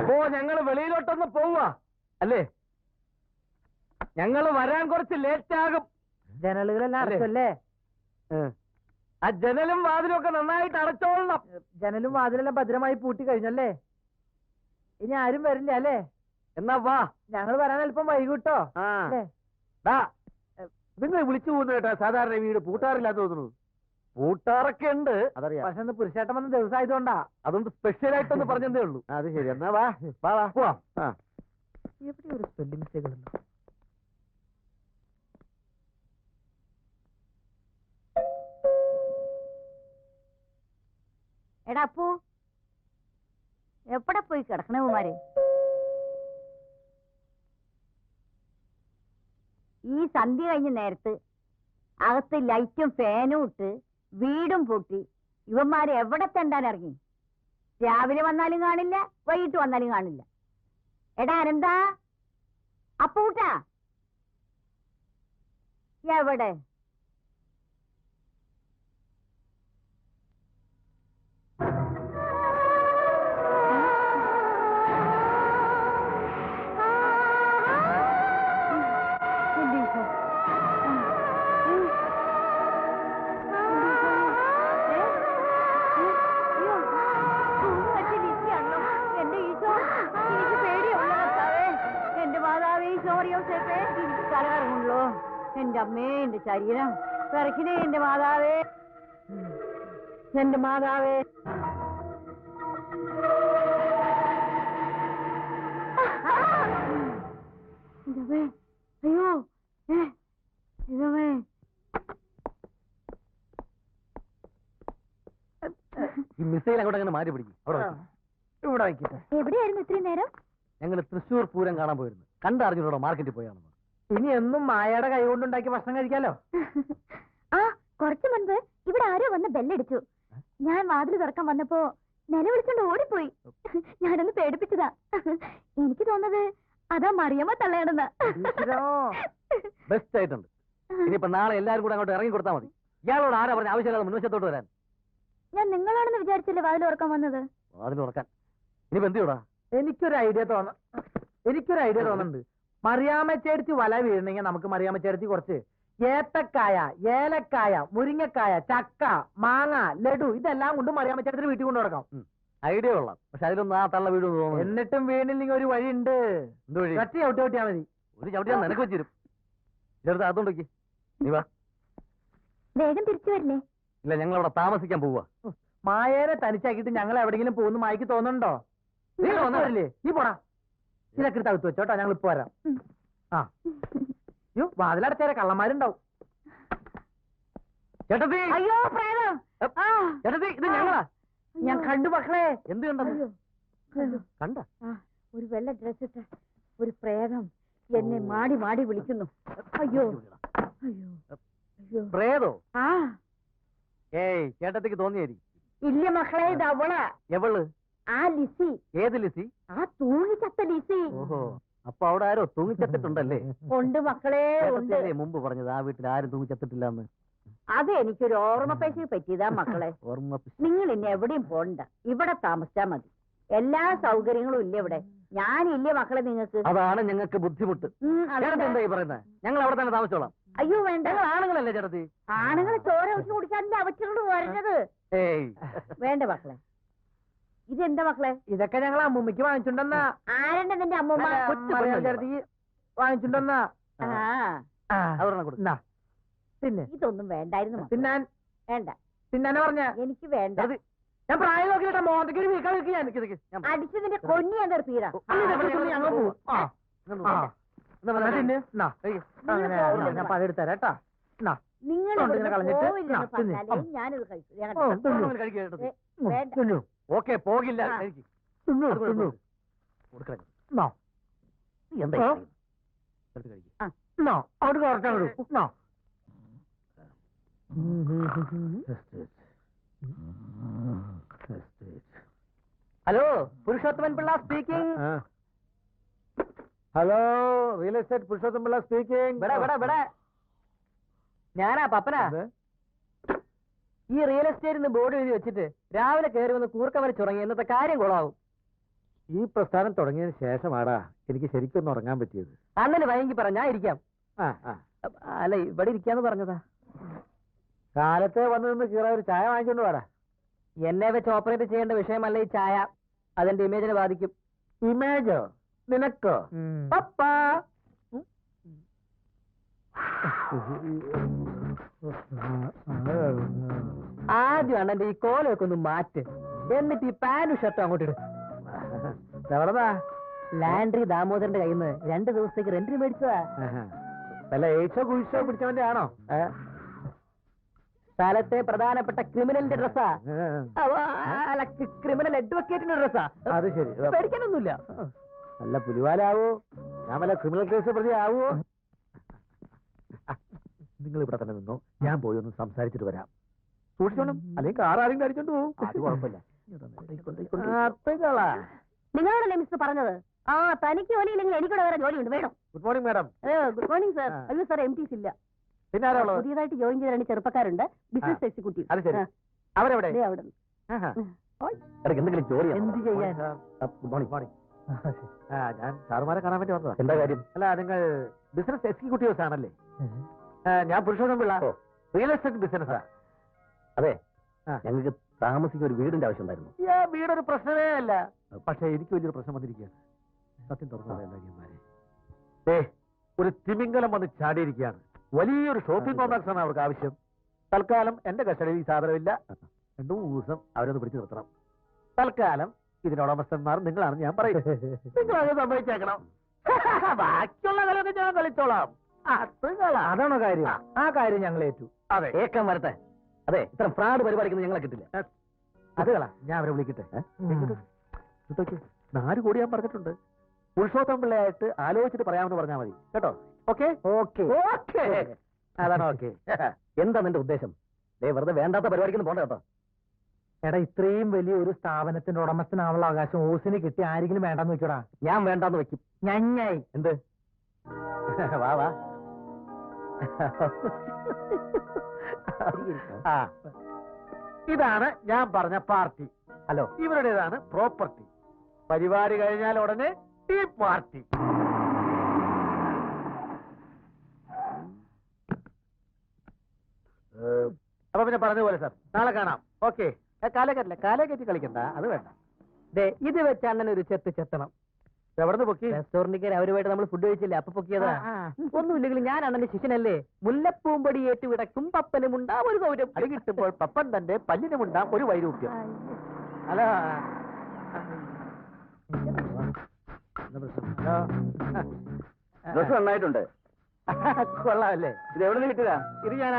അപ്പോ ഞങ്ങൾ വെളിയിലോട്ടൊന്ന് പോവുക അല്ലേ? ഞങ്ങൾ വരാൻ കുറച്ച് ലേറ്റ് ആകും. ജനലുകളെല്ലാം അടച്ചല്ലേ? ആ ജനലും വാതിലും ഒക്കെ നന്നായിട്ട് അടച്ചോളണം. ജനലും വാതിലെല്ലാം ഭദ്രമായി പൂട്ടി കഴിഞ്ഞല്ലേ? ഇനി ആരും വരില്ല അല്ലേ? എന്നാ വാ, ഞങ്ങൾ വരാൻ അല്പം വൈകിട്ടോ. നിങ്ങൾ വിളിച്ചു പോകുന്നു കേട്ടോ. സാധാരണ വീട് പൂട്ടാറില്ലാന്ന് തോന്നുന്നു. പൂട്ടാറൊക്കെ ഉണ്ട്, അതറിയാം. പക്ഷെ ഒന്ന് പുരുഷേട്ടൻ വന്ന ദിവസമായതുകൊണ്ടാ. അതുകൊണ്ട് സ്പെഷ്യൽ ആയിട്ടൊന്ന് പറഞ്ഞതേ ഉള്ളൂ. അത് ശരി. എന്നാ വാ വാ വാ പോവാം. എവിടെ ഒരു സ്പെല്ലിംഗ് മിസ്റ്റേക്ക് ഉണ്ടോ? എടാ അപ്പു, എവിടെ പോയി കിടക്കണേ കുമാരെ? ഈ സന്ധ്യ കഴിഞ്ഞ നേരത്ത് അകത്ത് ലൈറ്റും ഫാനും ഇട്ട് വീടും പൂട്ടി ഇവന്മാര് എവിടെ തെണ്ടാൻ ഇറങ്ങി? രാവിലെ വന്നാലും കാണില്ല, വൈകിട്ട് വന്നാലും കാണില്ല. എടാ അനന്താ, അപ്പൂട്ടാ എവിടെ? എന്റെ അമ്മേ, എന്റെ ശരീരം പിറക്കിനേ, എന്റെ മാതാവേ, എന്റെ മാതാവേ. അയ്യോ ഇതമേ, ഈ മിസൈൽ അങ്ങോട്ട് അങ്ങനെ മാറ്റി പിടിക്കും. ഇവിടെ വയ്ക്കട്ടെ. എവിടെയായിരുന്നു ഇത്രയും നേരം? ഞങ്ങൾ തൃശ്ശൂർ പൂരം കാണാൻ പോയിരുന്നു. കണ്ടറിഞ്ഞൂടോ മാർക്കറ്റിൽ പോയാണെന്ന്. ഇനി എന്നും മായയുടെ കൈ കൊണ്ടുണ്ടാക്കി ഭക്ഷണം കഴിക്കാലോ. ആ, കുറച്ചു മുൻപ് ഇവിടെ ആരോ വന്ന് ബെല്ലടിച്ചു. ഞാൻ വാതിൽ തുറക്കാൻ വന്നപ്പോ നിലവിളിച്ചോണ്ട് ഓടിപ്പോയി. ഞാനൊന്ന് പേടിപ്പിച്ചതാ. എനിക്ക് തോന്നുന്നത് അതാ മറിയമ്മ തള്ളയാണെന്ന്. ബെസ്റ്റ് ആയിട്ടുണ്ട്. ഇനിയിപ്പോ നാളെ എല്ലാരും കൂടെ അങ്ങോട്ട് ഇറങ്ങി കൊടുത്താൽ മതി. ഇയാളോട് ആരാ പറഞ്ഞ ആവശ്യമില്ലാതെ മുൻവശത്തോട്ട് വരാൻ? ഞാൻ നിങ്ങളാണെന്ന് വിചാരിച്ചില്ലേ വാതിൽ തുറക്കാൻ വന്നത്? വാതിൽ തുറക്കാൻ ഇനിയിപ്പോ എന്ത് ചെയ്യൂടാ? എനിക്കൊരു ഐഡിയ തോന്നുന്നുണ്ട്. മറിയാമ്മച്ചേർത്തി വല വീഴണമെങ്കിൽ നമുക്ക് മറിയാമ്മച്ചേർത്തി കുറച്ച് ഏത്തക്കായ, ഏലക്കായ, മുരിങ്ങക്കായ, ചക്ക, മാങ്ങ, ലഡു ഇതെല്ലാം കൊണ്ട് മറിയാമ്മച്ചേർത്തിന് വീട്ടിൽ കൊണ്ടു നടക്കാം. ഐഡിയ കൊള്ളാം. പക്ഷെ അതിലൊന്നും ആ തള്ള വീട് തോന്നുന്നു. എന്നിട്ടും വീണില്ലെങ്കിൽ ഒരു വഴി ഉണ്ട്. എന്ത് വഴി? ചട്ടി ചവിട്ടിയാ മതി. ഒരു ചവിട്ടിയാ നിനക്ക് വെച്ചിരും. ചെറുത് അതുകൊണ്ടൊക്കെ നീ വാ. വേഗം തിരിച്ചു വരില്ലേ? ഇല്ല, ഞങ്ങൾ അവിടെ താമസിക്കാൻ പോവാ. മായേനെ തനിച്ചാക്കിയിട്ട് ഞങ്ങൾ എവിടെയെങ്കിലും പോകുന്നു മായ്ക്ക് തോന്നുന്നുണ്ടോ? നീ വന്നില്ലേ? നീ പോടാ. ഇതൊക്കെ തകുത്ത് വെച്ചോട്ടോ, ഞങ്ങൾ ഇപ്പൊ വരാം. ആ യോ, വാതിലടച്ചേരെ കള്ളന്മാരുണ്ടാവും. ചേട്ടത്തി, അയ്യോ പ്രേതം! ചേട്ടത്തി, ഇത് ഞങ്ങളാ. ഞാൻ കണ്ടു മക്കളെ. എന്ത് കണ്ടത്? കണ്ട ഒരു വെള്ള ഡ്രസ് ഇട്ട ഒരു പ്രേതം എന്നെ മാടി മാടി വിളിക്കുന്നു. അയ്യോ അയ്യോ അയ്യോ. പ്രേതോ? ആ ഏയ്, ചേട്ടത്തിക്ക് തോന്നിയായിരിക്കും. ഇല്ല മക്കളെ, ഇത് അവളാ. എവള്? ആ ലിസി. ഏത് ലിസി? ആ തൂങ്ങിച്ചത്ത ലിസി. ഓഹോ, അപ്പൊ അവിടെ ആരോ തൂങ്ങിച്ചത്തിട്ടുണ്ടല്ലേ? ഉണ്ട് മക്കളെ, ഉണ്ട്. മുമ്പ് പറഞ്ഞത് ആ വീട്ടിൽ ആരും തൂങ്ങിച്ചത്തിട്ടില്ലെന്ന്. അത് എനിക്കൊരു ഓർമ്മപ്പേശി പറ്റിയതാ മക്കളെ. ഓർമ്മ. നിങ്ങൾ ഇനി എവിടെയും പോണ്ട, ഇവിടെ താമസിച്ചാ മതി. എല്ലാ സൗകര്യങ്ങളും ഇല്ല ഇവിടെ. ഞാനില്ലേ മക്കളെ നിങ്ങൾക്ക്? അതാണ് ഞങ്ങൾക്ക് ബുദ്ധിമുട്ട്. എന്തായി പറയുന്നത്? ഞങ്ങൾ അവിടെ തന്നെ താമസിച്ചോളാം. അയ്യോ വേണ്ട, ആണുങ്ങളല്ലേ ചേട്ടത്തി? ആണുങ്ങൾ ചോര ഒഴിച്ചു കുടിക്കാനല്ലേ അവറ്റോട് വരുന്നത്. ഏയ് വേണ്ട മക്കളെ. ഇതെന്താ മക്കളെ? ഇതൊക്കെ ഞങ്ങൾ അമ്മൂമ്മയ്ക്ക് വാങ്ങിച്ചുണ്ടെന്നാ. ആരെന്നെ നിന്റെ അമ്മൂമ്മ? ചേട്ടത്തിക്ക് വാങ്ങിച്ചുണ്ടെന്നാ. ആ പിന്നെ ഇതൊന്നും വേണ്ടായിരുന്നു. തിന്നാൻ വേണ്ട. തിന്നാനെ പറഞ്ഞ എനിക്ക് വേണ്ട. ഞാൻ പ്രായം നോക്കിയിട്ടാ മോന്തയ്ക്ക് ഒരു വീക്കാ വെക്ക്. ഞാൻ അടിച്ചതിന്റെ കൊന്നി ഞാൻ തീരാ. ഞങ്ങൾ പോവും. ഞാൻ പതെടുത്തരാ കേട്ടാ. നിങ്ങൾ ഞാനിത് കഴിച്ചു. ഓക്കെ, പോകില്ല. എന്താ അവിടെ hello Purushothaman Pillai speaking. Hello real estate Purushothaman Pillai speaking. ഞാനാ പപ്പനാ. ഈ റിയൽ എസ്റ്റേറ്റിന് ബോർഡ് എഴുതി വെച്ചിട്ട് രാവിലെ കയറി വന്ന് കൂർക്ക വരച്ചുറങ്ങി. ഇന്നത്തെ കാര്യം കൊളാവും. ഈ പ്രസ്ഥാനം തുടങ്ങിയതിന് ശേഷമാടാ എനിക്ക് ശരിക്കൊന്ന് ഉറങ്ങാൻ പറ്റിയത്. അന്നല്ലേ വൈകി പറ, ഞാൻ ഇരിക്കാം. അല്ല ഇവിടെ ഇരിക്കാന്ന് പറഞ്ഞതാ. കാലത്തെ വന്നു നിന്ന് കീറ ഒരു ചായ വാങ്ങിക്കൊണ്ട് വാടാ. എന്നെ വെച്ച് ഓപ്പറേറ്റ് ചെയ്യേണ്ട വിഷയമല്ല ഈ ചായ. അതെന്റെ ഇമേജിനെ ബാധിക്കും. ഇമേജോ? നിനക്കോ? പപ്പാ ആദ്യം അണ്ണന്റെ ഈ കോലൊക്കെ ഒന്ന് മാറ്റ്. എന്നിട്ട് ഈ പാന്റും ഷർട്ടും അങ്ങോട്ട് ഇടും. ലാൻഡ്രി ദാമോദരന്റെ കയ്യിൽ നിന്ന് 2 ദിവസത്തേക്ക് റെന്റിന് മേടിച്ചതാ. വല്ല എയ്ച്ചോ കുഴിച്ചോ പിടിച്ചവന്റെ ആണോ? സ്ഥലത്തെ പ്രധാനപ്പെട്ട ക്രിമിനലിന്റെ ഡ്രസ്സാ. അല്ല, ക്രിമിനൽ അഡ്വക്കേറ്റിന്റെ ഡ്രസ്സാ. അത് ശരി, പേടിക്കാനൊന്നുമില്ല. നല്ല പുലിവാലാവോ? ഞാൻ വല്ല ക്രിമിനൽ കേസ് പ്രതി ആവോ? നിങ്ങൾ ഇവിടെ തന്നെ നിന്നോ, ഞാൻ പോയി ഒന്ന് സംസാരിച്ചിട്ട് വരാം. സൂക്ഷിച്ചോണം, അല്ലെങ്കിൽ കാർ ആരെങ്കിലും അടിച്ചോണ്ട് പോകും. അത് കുഴപ്പമില്ല. നിങ്ങളോടല്ലേ മിസ്റ്റർ പറഞ്ഞത്? ആ തനിക്ക് ജോലിയില്ലെങ്കിൽ എനിക്കൂടെ വേറെ ജോലിയുണ്ട്, വേണം. Good morning madam. Good morning sir. അയ്യോ സാർ, MTs ഇല്ല. പിന്നെ ആരാളോ? പുതിയതായിട്ട് ജോയിൻ ചെയ്ത 2 ചെറുപ്പക്കാരുണ്ട്, ബിസിനസ് എക്സിക്യൂട്ടീവ്. അത് ശരി. അവരെവിടെ? അവിടെ എന്തെങ്കിലും ജോലി എന്ത് ചെയ്യാൻ? Good morning. ഞാൻ സാറുമാരെ കാണാൻ വേണ്ടി വന്നതാ. എന്താ കാര്യം? അല്ല, നിങ്ങൾ ബിസിനസ് എക്സിക്യൂട്ടീവ്സ് ആണല്ലേ? ഞാൻ പുരുഷോത്തമൻ പിള്ള, റിയൽ എസ്റ്റേറ്റ് ബിസിനസ്സാ. അതെ, ഞങ്ങൾക്ക് താമസിക്കാൻ ഒരു വീടിന്റെ ആവശ്യം ഉണ്ടായിരുന്നു. വീടൊരു പ്രശ്നമേ അല്ല, പക്ഷെ എനിക്ക് വലിയൊരു പ്രശ്നം വന്നിരിക്കുകയാണ്. സത്യം തുറന്നതേ, ഒരു തിമിംഗലം വന്ന് ചാടിയിരിക്കുകയാണ്. വലിയൊരു ഷോപ്പിംഗ് കോംപ്ലക്സ് ആണ് അവർക്ക് ആവശ്യം. തൽക്കാലം എന്റെ കസ്റ്റഡിയിൽ ഈ സാധനമില്ല. 2 ദിവസം അവരൊന്ന് പിടിച്ചു നിർത്തണം. തൽക്കാലം ഇതിനുടമസ്ഥന്മാർ നിങ്ങളാണെന്ന് ഞാൻ പറയും. നിങ്ങളത് സമ്മതിച്ചേക്കണം. ബാക്കിയുള്ള കളിയൊക്കെ ഞാൻ കളിച്ചോളാം. അതാണോ കാര്യം? ആ കാര്യം ഞങ്ങൾ ഏറ്റു. അതെ, ഏക്കം വരട്ടെ. അതെ, ഇത്ര ഫ്രാഡ് പരിപാടിക്കുന്നത് ഞങ്ങളെ കിട്ടില്ല. അത് കളാ, ഞാൻ അവരെ വിളിക്കട്ടെ. 4 കോടി ഞാൻ പറഞ്ഞിട്ടുണ്ട്. പുരുഷോത്തമൻ പിള്ളയായിട്ട് ആലോചിച്ചിട്ട് പറയാമെന്ന് പറഞ്ഞാൽ മതി കേട്ടോ. ഓക്കെ ഓക്കെ ഓക്കെ, അതാണ് ഓക്കെ. എന്താ നിന്റെ ഉദ്ദേശം? വെറുതെ വേണ്ടാത്ത പരിപാടിക്കൊന്നും പോണ്ട കേട്ടോ. എടാ, ഇത്രയും വലിയ ഒരു സ്ഥാപനത്തിന്റെ ഉടമസ്ഥനാവുള്ള അവകാശം ഓസിന് കിട്ടി ആരെങ്കിലും വേണ്ടെന്ന് വെക്കടാ. ഞാൻ വേണ്ടാന്ന് വെക്കും. ഞഞ്ഞായി എന്ത്? വാ വാ. ഇതാണ് ഞാൻ പറഞ്ഞ പാർട്ടി. Hello, ഇവരുടേതാണ് property. പരിപാടി കഴിഞ്ഞാൽ ഉടനെ ഈ പാർട്ടി. അപ്പൊ പിന്നെ പറഞ്ഞതുപോലെ സാർ, നാളെ കാണാം. ഓക്കെ. കാലേ കയറ്റി കളിക്കണ്ട, അത് വേണ്ട. ഇത് വെച്ച് അണ്ണൻ ഒരു ചെത്തണം. എവിടെ പൊക്കി? റെസ്റ്റോറന്റിൽ അവരുമായിട്ട് നമ്മൾ ഫുഡ് കഴിച്ചില്ലേ, അപ്പൊ പൊക്കിയതാ. ഒന്നുമില്ലെങ്കിലും ഞാൻ അണ്ണന്റെ ശിഷ്യനല്ലേ. മുല്ലപ്പൂമ്പടി ഏറ്റുവിടക്കും പപ്പനുമുണ്ടാം ഒരു സൗരം. അത് കിട്ടുമ്പോൾ പപ്പൻ തന്റെ പല്ലിനുമുണ്ടാം ഒരു വൈരൂപ്യം. അല്ല, ഡ്രസ് നന്നായിട്ടുണ്ട്. കൊള്ളാമല്ലേ? ഇത് എവിടെ നിന്ന് കിട്ടുക? ഇത് ഞാൻ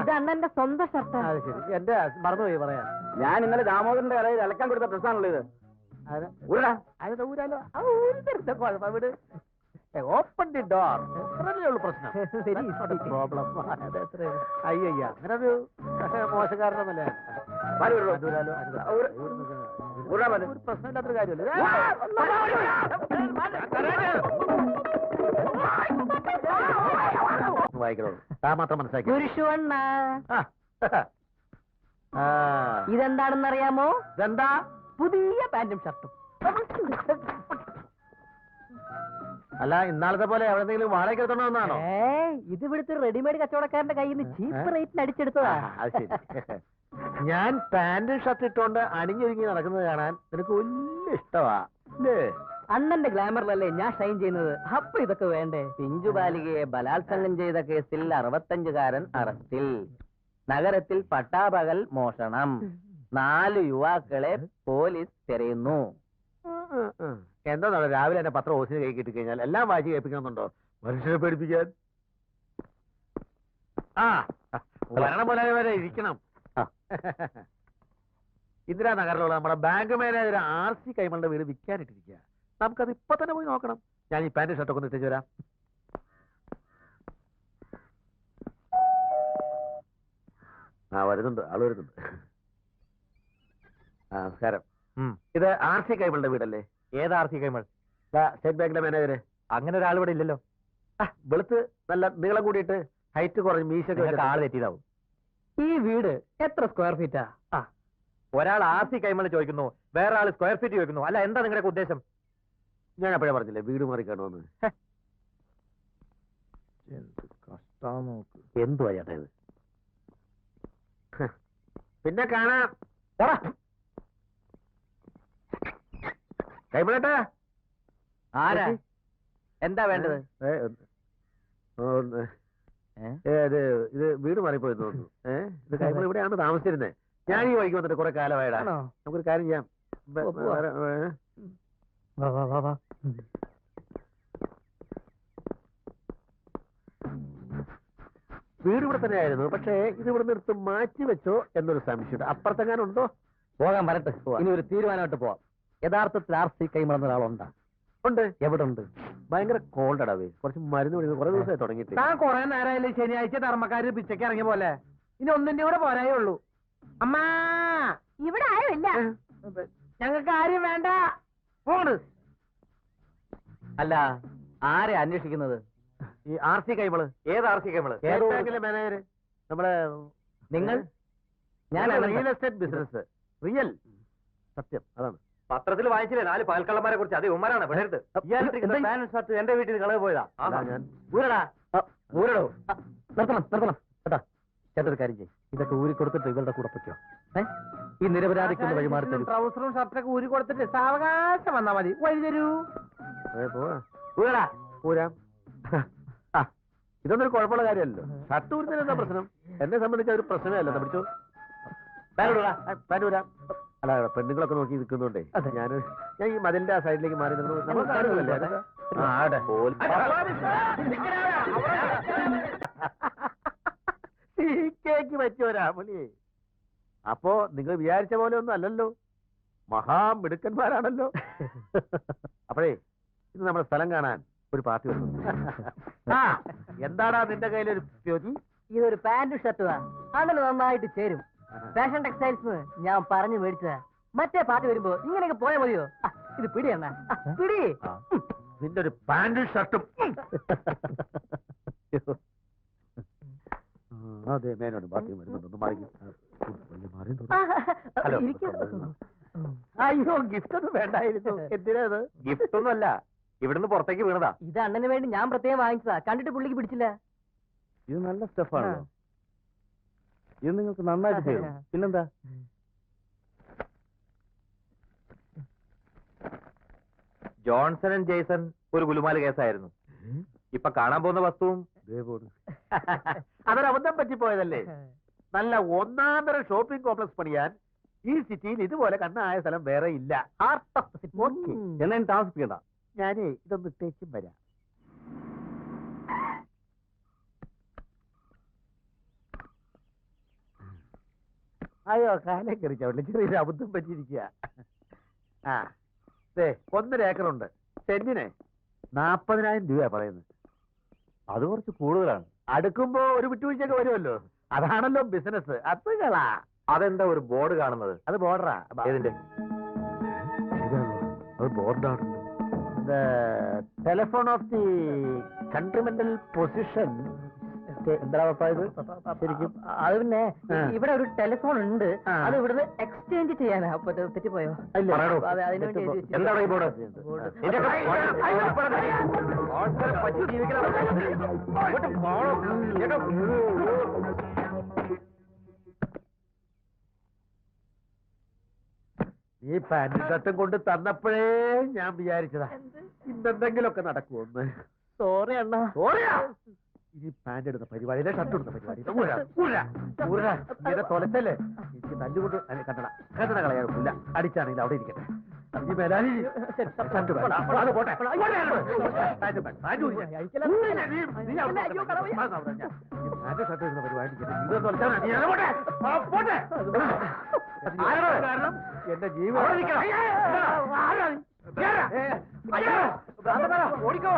ഇത് അണ്ണന്റെ സ്വന്തം ഷർട്ടാണ്. അത് ശരി, എന്റെ മറന്നുപോയി പറയാൻ. ഞാൻ ഇന്നലെ ദാമോദരന്റെ കടയിൽ അലക്കാൻ കൊടുത്ത ഡ്രസ്സാണല്ലോ ഇത്. Open the door. ഉള്ളു പ്രശ്നം. പ്രോബ്ലം. അയ്യ, അങ്ങനെ ഒരു മോശക്കാരനൊന്നല്ലേ. ഒരു പ്രശ്നമില്ലാത്തൊരു കാര്യമല്ലേ. വായിക്കണോ? താ മാത്രം മനസ്സിലാക്കി. ഇതെന്താണെന്ന് അറിയാമോ? ഇതെന്താ? പുതിയ പാന്റും ഷർട്ടും. അല്ല, ഇന്നാളത്തെ പോലെ എവിടെന്തെങ്കിലും വാടകയ്ക്ക് എടുത്തോണ്ട് വന്നാണോ? ഇത് ഇവിടുത്തെ റെഡിമെയ്ഡ് കച്ചവടക്കാരന്റെ കയ്യിൽ നിന്ന് ചീപ്പ് റേറ്റിന് അടിച്ചെടുത്തതാ. അത് ശരി. ഞാൻ പാന്റും ഷർട്ട് ഇട്ടുകൊണ്ട് അണിഞ്ഞൊരുങ്ങി നടക്കുന്നത് കാണാൻ നിനക്ക് വലിയ ഇഷ്ടമാ അല്ലേ? അണ്ണന്റെ ഗ്ലാമറിലല്ലേ ഞാൻ ഷൈൻ ചെയ്യുന്നത്. അപ്പൊ ഇതൊക്കെ വേണ്ടേ? പിഞ്ചുബാലികയെ ബലാത്സംഗം ചെയ്ത കേസിൽ 65കാരൻ അറസ്റ്റിൽ. നഗരത്തിൽ പട്ടാപകൽ മോഷണം. 4 യുവാക്കളെ പോലീസ് തിരയുന്നു. എന്താ രാവിലെ എന്നെ പത്രം ഓസിന് കൈ കിട്ടി കഴിഞ്ഞാൽ എല്ലാം വായിച്ച് കേൾപ്പിക്കണമെന്നുണ്ടോ? മനുഷ്യരെ പേടിപ്പിക്കാൻ. ഭരണം പോലെ വരെ ഇരിക്കണം. ഇന്ദിരാനഗറിലുള്ള നമ്മുടെ ബാങ്ക് മാനേജർ RC കൈമളുടെ വീട് വിൽക്കാനിട്ടിരിക്കുക. നമുക്കത് ഇപ്പൊ തന്നെ പോയി നോക്കണം. ഞാൻ ഈ പാന്റ് ഷർട്ടൊക്കെ ഒന്ന് ഇട്ടേച്ച് വരാം. വരുന്നുണ്ട്, ആള് വരുന്നുണ്ട്. നമസ്കാരം. ഇത് RC കൈമളുടെ വീടല്ലേ? ഏത് RC കൈമൾ? സ്റ്റേറ്റ് ബാങ്കിന്റെ മാനേജര്. അങ്ങനെ ഒരാൾ ഇവിടെ ഇല്ലല്ലോ. വെളുത്ത് നല്ല നീളം കൂടിയിട്ട് ഹൈറ്റ് കുറഞ്ഞ് മീശൊക്കെ ആള് തെറ്റിയതാവും. ഈ വീട് എത്ര സ്ക്വയർ ഫീറ്റാ? ഒരാൾ RC കൈമൾ ചോദിക്കുന്നു, വേറെ ആൾ സ്ക്വയർ ഫീറ്റ് ചോദിക്കുന്നു. അല്ല, എന്താ നിങ്ങളുടെ ഉദ്ദേശം? ഞാൻ അപ്പോഴേ പറഞ്ഞില്ലേ വീട് മാറി കാണുമെന്ന്. എന്തുവാ ചേട്ടാ ഇത്? പിന്നെ കാണാം. കൈമളേട്ടാ, ആരാ? എന്താ വേണ്ടത്? ഇത് വീട് മാറിപ്പോയി തോന്നുന്നു. ഇത് കൈമൾ ഇവിടെയാണ് താമസിച്ചിരുന്നത്. ഞാൻ ഈ വഴിക്ക് വന്നിട്ട് കുറെ കാലമായിടാ. നമുക്കൊരു കാര്യം ചെയ്യാം. വീട് ഇവിടെ തന്നെ ആയിരുന്നു, പക്ഷേ ഇത് ഇവിടെ നിർത്ത് മാറ്റി വെച്ചോ എന്നൊരു സംശയം. അപ്പുറത്തെങ്ങാനുണ്ടോ? പോകാൻ വരട്ടെ, ഇനി ഒരു തീരുമാനമായിട്ട് പോവാം. യഥാർത്ഥത്തിൽ RC കൈമളന്ന ഒരാളുണ്ടാ? ഉണ്ട്. എവിടെ ഉണ്ട്? ഭയങ്കര കോൾഡ് അടാവേ. കുറച്ച് മരുന്ന് കുടിക്കുന്നത് കുറെ ദിവസമായി തുടങ്ങിയിട്ട്. താൻ കുറെ നേരമായില്ലേ ശനിയാഴ്ച ധർമ്മക്കാര് പിച്ചയ്ക്ക് ഇറങ്ങിയ പോലെ? ഇനി ഒന്നിന്റെ കൂടെ പോരായേ ഉള്ളൂ. അമ്മാ, ഇവിടെ ആരുമില്ല. ഞങ്ങൾക്ക് ആരും വേണ്ട. പോണ്. അല്ല, ആരെ അന്വേഷിക്കുന്നത്? ഈ RC കൈമള്. ഏത് RC കൈമള്? ബാങ്കിലെ മാനേജര്. നമ്മളെ നിങ്ങൾ? ഞാൻ റിയൽ എസ്റ്റേറ്റ് ബിസിനസ്. റിയൽ സത്യം അതാണ്. പത്രത്തിൽ വായിച്ചില്ലേ 4 പാൽക്കള്ളന്മാരെ കുറിച്ച്? അത് ഉമ്മരാണ് വിടരുത്. ഷർട്ട് എന്റെ വീട്ടിൽ കളവ് പോയതാ. ഞാൻ ഊരടാ ഊരടോ. നിർത്തണം നിർത്തണം കേട്ടാ. ചേട്ടൊരു കാര്യം ചെയ്യും, ഇതൊക്കെ ഊരി കൊടുത്തിട്ട് ഇവരുടെ കൂടെ പറ്റോ? ഈ നിരപരാധിക്കുന്ന വഴിമാറി തരും. ട്രൗസറും ഷർട്ടൊക്കെ ഊരി കൊടുത്തിട്ട് സാവകാശം വന്നാ മതി. വഴി തരൂ. ഊരടാ ഊരാം. ഇതൊന്നും ഒരു കുഴപ്പമുള്ള കാര്യമല്ലോ. ഷർട്ട് ഊരുന്നതിന് എന്താ പ്രശ്നം? എന്നെ സംബന്ധിച്ച ഒരു പ്രശ്നമേ അല്ല. പിടിച്ചു പാനൂരാ. അല്ല, പെണ്ണുങ്ങളൊക്കെ നോക്കി നിൽക്കുന്നുണ്ടേ ഞാൻ ഈ മതിലിന്റെ ആ സൈഡിലേക്ക് മാറി കേക്ക് പറ്റിയ ഒരാമണിയെ. അപ്പോ നിങ്ങൾ വിചാരിച്ച പോലെ ഒന്നും അല്ലല്ലോ, മഹാമിടുക്കന്മാരാണല്ലോ. അപ്പോഴേ ഇത് നമ്മുടെ സ്ഥലം കാണാൻ ഒരു പാർട്ടി വരുന്നു. എന്താടാ നിന്റെ കയ്യിലൊരു പൊതി? ഇതൊരു പാന്റും ഷർട്ടുവാ. അണ്ണന് നന്നായിട്ട് ചേരും. ഫാഷൻ ടെക്സ്റ്റൈൽസ് ഞാൻ പറഞ്ഞു മേടിച്ചതാ. മറ്റേ പാർട്ടി വരുമ്പോ ഇങ്ങനെയൊക്കെ പോയാ മതിയോ? ഇത് പിടി അണ്ണ, പിടി. നിന്റെ ഒരു പാന്റും ഷർട്ടും. അതെ, മേനോട് ബാക്കി വരുന്നുണ്ട്. അയ്യോ, ഗിഫ്റ്റ് ഒന്നും വേണ്ടായിരുന്നു. എന്തിനാ? ഗിഫ്റ്റ് ഒന്നും അല്ല, ഇവിടുന്ന് പുറത്തേക്ക് വീണതാ. ഇത് അണ്ണന് വേണ്ടി ഞാൻ പ്രത്യേകം വാങ്ങിച്ചതാ. കണ്ടിട്ട് പുള്ളിക്ക് പിടിച്ചില്ല. ഇത് നല്ല സ്റ്റഫാണല്ലോ. ഇത് നിങ്ങൾക്ക് നന്നായിട്ട് ചെയ്യും. പിന്നെന്താ? ജോൺസൺ ആൻഡ് ജേസൺ ഒരു ഗുലുമാല് കേസായിരുന്നു. ഇപ്പൊ കാണാൻ പോകുന്ന വസ്തുവും അതൊരു അബദ്ധം പറ്റിപ്പോയതല്ലേ. നല്ല ഒന്നാന്തരം ഷോപ്പിംഗ് കോംപ്ലക്സ് പണിയാൻ ഈ സിറ്റിയിൽ ഇതുപോലെ കണ്ണായ സ്ഥലം വേറെ ഇല്ല. എന്നാ താമസിപ്പിക്കണ്ട. ഞാനേ ഇതൊന്ന് ഇട്ടേക്കും വരാം. അയ്യോ, കാലം കയറിച്ചവിടെ ചെറിയൊരു അബദ്ധം പറ്റിയിരിക്കുക. 1.5 ഏക്കറുണ്ട്. സെന്റിന് 40,000 രൂപ പറയുന്നത്. അത് കുറച്ച് കൂടുതലാണ്. അടുക്കുമ്പോ ഒരു വിട്ടുവീഴ്ചയൊക്കെ വരുമല്ലോ. അതാണല്ലോ ബിസിനസ്. അതുകളാ. അതെന്താ ഒരു ബോർഡ് കാണുന്നത്? അത് ബോർഡറാ. ഏതിന്റെ? അത് ബോർഡാണ്. Telephone of the continental position. എന്താ ഇത് ശരിക്കും? അത് പിന്നെ ഇവിടെ ഒരു ടെലിഫോൺ ഉണ്ട്. അത് ഇവിടുന്ന് എക്സ്ചേഞ്ച് ചെയ്യാനാ. തെറ്റിപ്പോയോ? എന്താണ് ഈ ബോർഡ്? ഈ പാന്റും ഷർട്ടും കൊണ്ട് തന്നപ്പോഴേ ഞാൻ വിചാരിച്ചതാ ഇന്നെന്തെങ്കിലുമൊക്കെ നടക്കുമെന്ന്. സോറി അണ്ണ. സോറിയാ? ഇനി പാന്റ് ഇടുന്ന പരിപാടിയിലെ ഷർട്ട് ഇടുന്ന പരിപാടി തൊലച്ചല്ലേ എനിക്ക് തല്ലുകൊണ്ട് കണ്ടട കളയാറില്ല. അടിച്ചാണെങ്കിൽ അവിടെ ഇരിക്കട്ടെ. ഈ മേലാലി ഷർട്ട് പോട്ടെ. പാന്റ് ഷർട്ട് ഇടുന്ന പരിപാടി കാരണം എന്റെ ജീവൻ ഓടിക്കോ.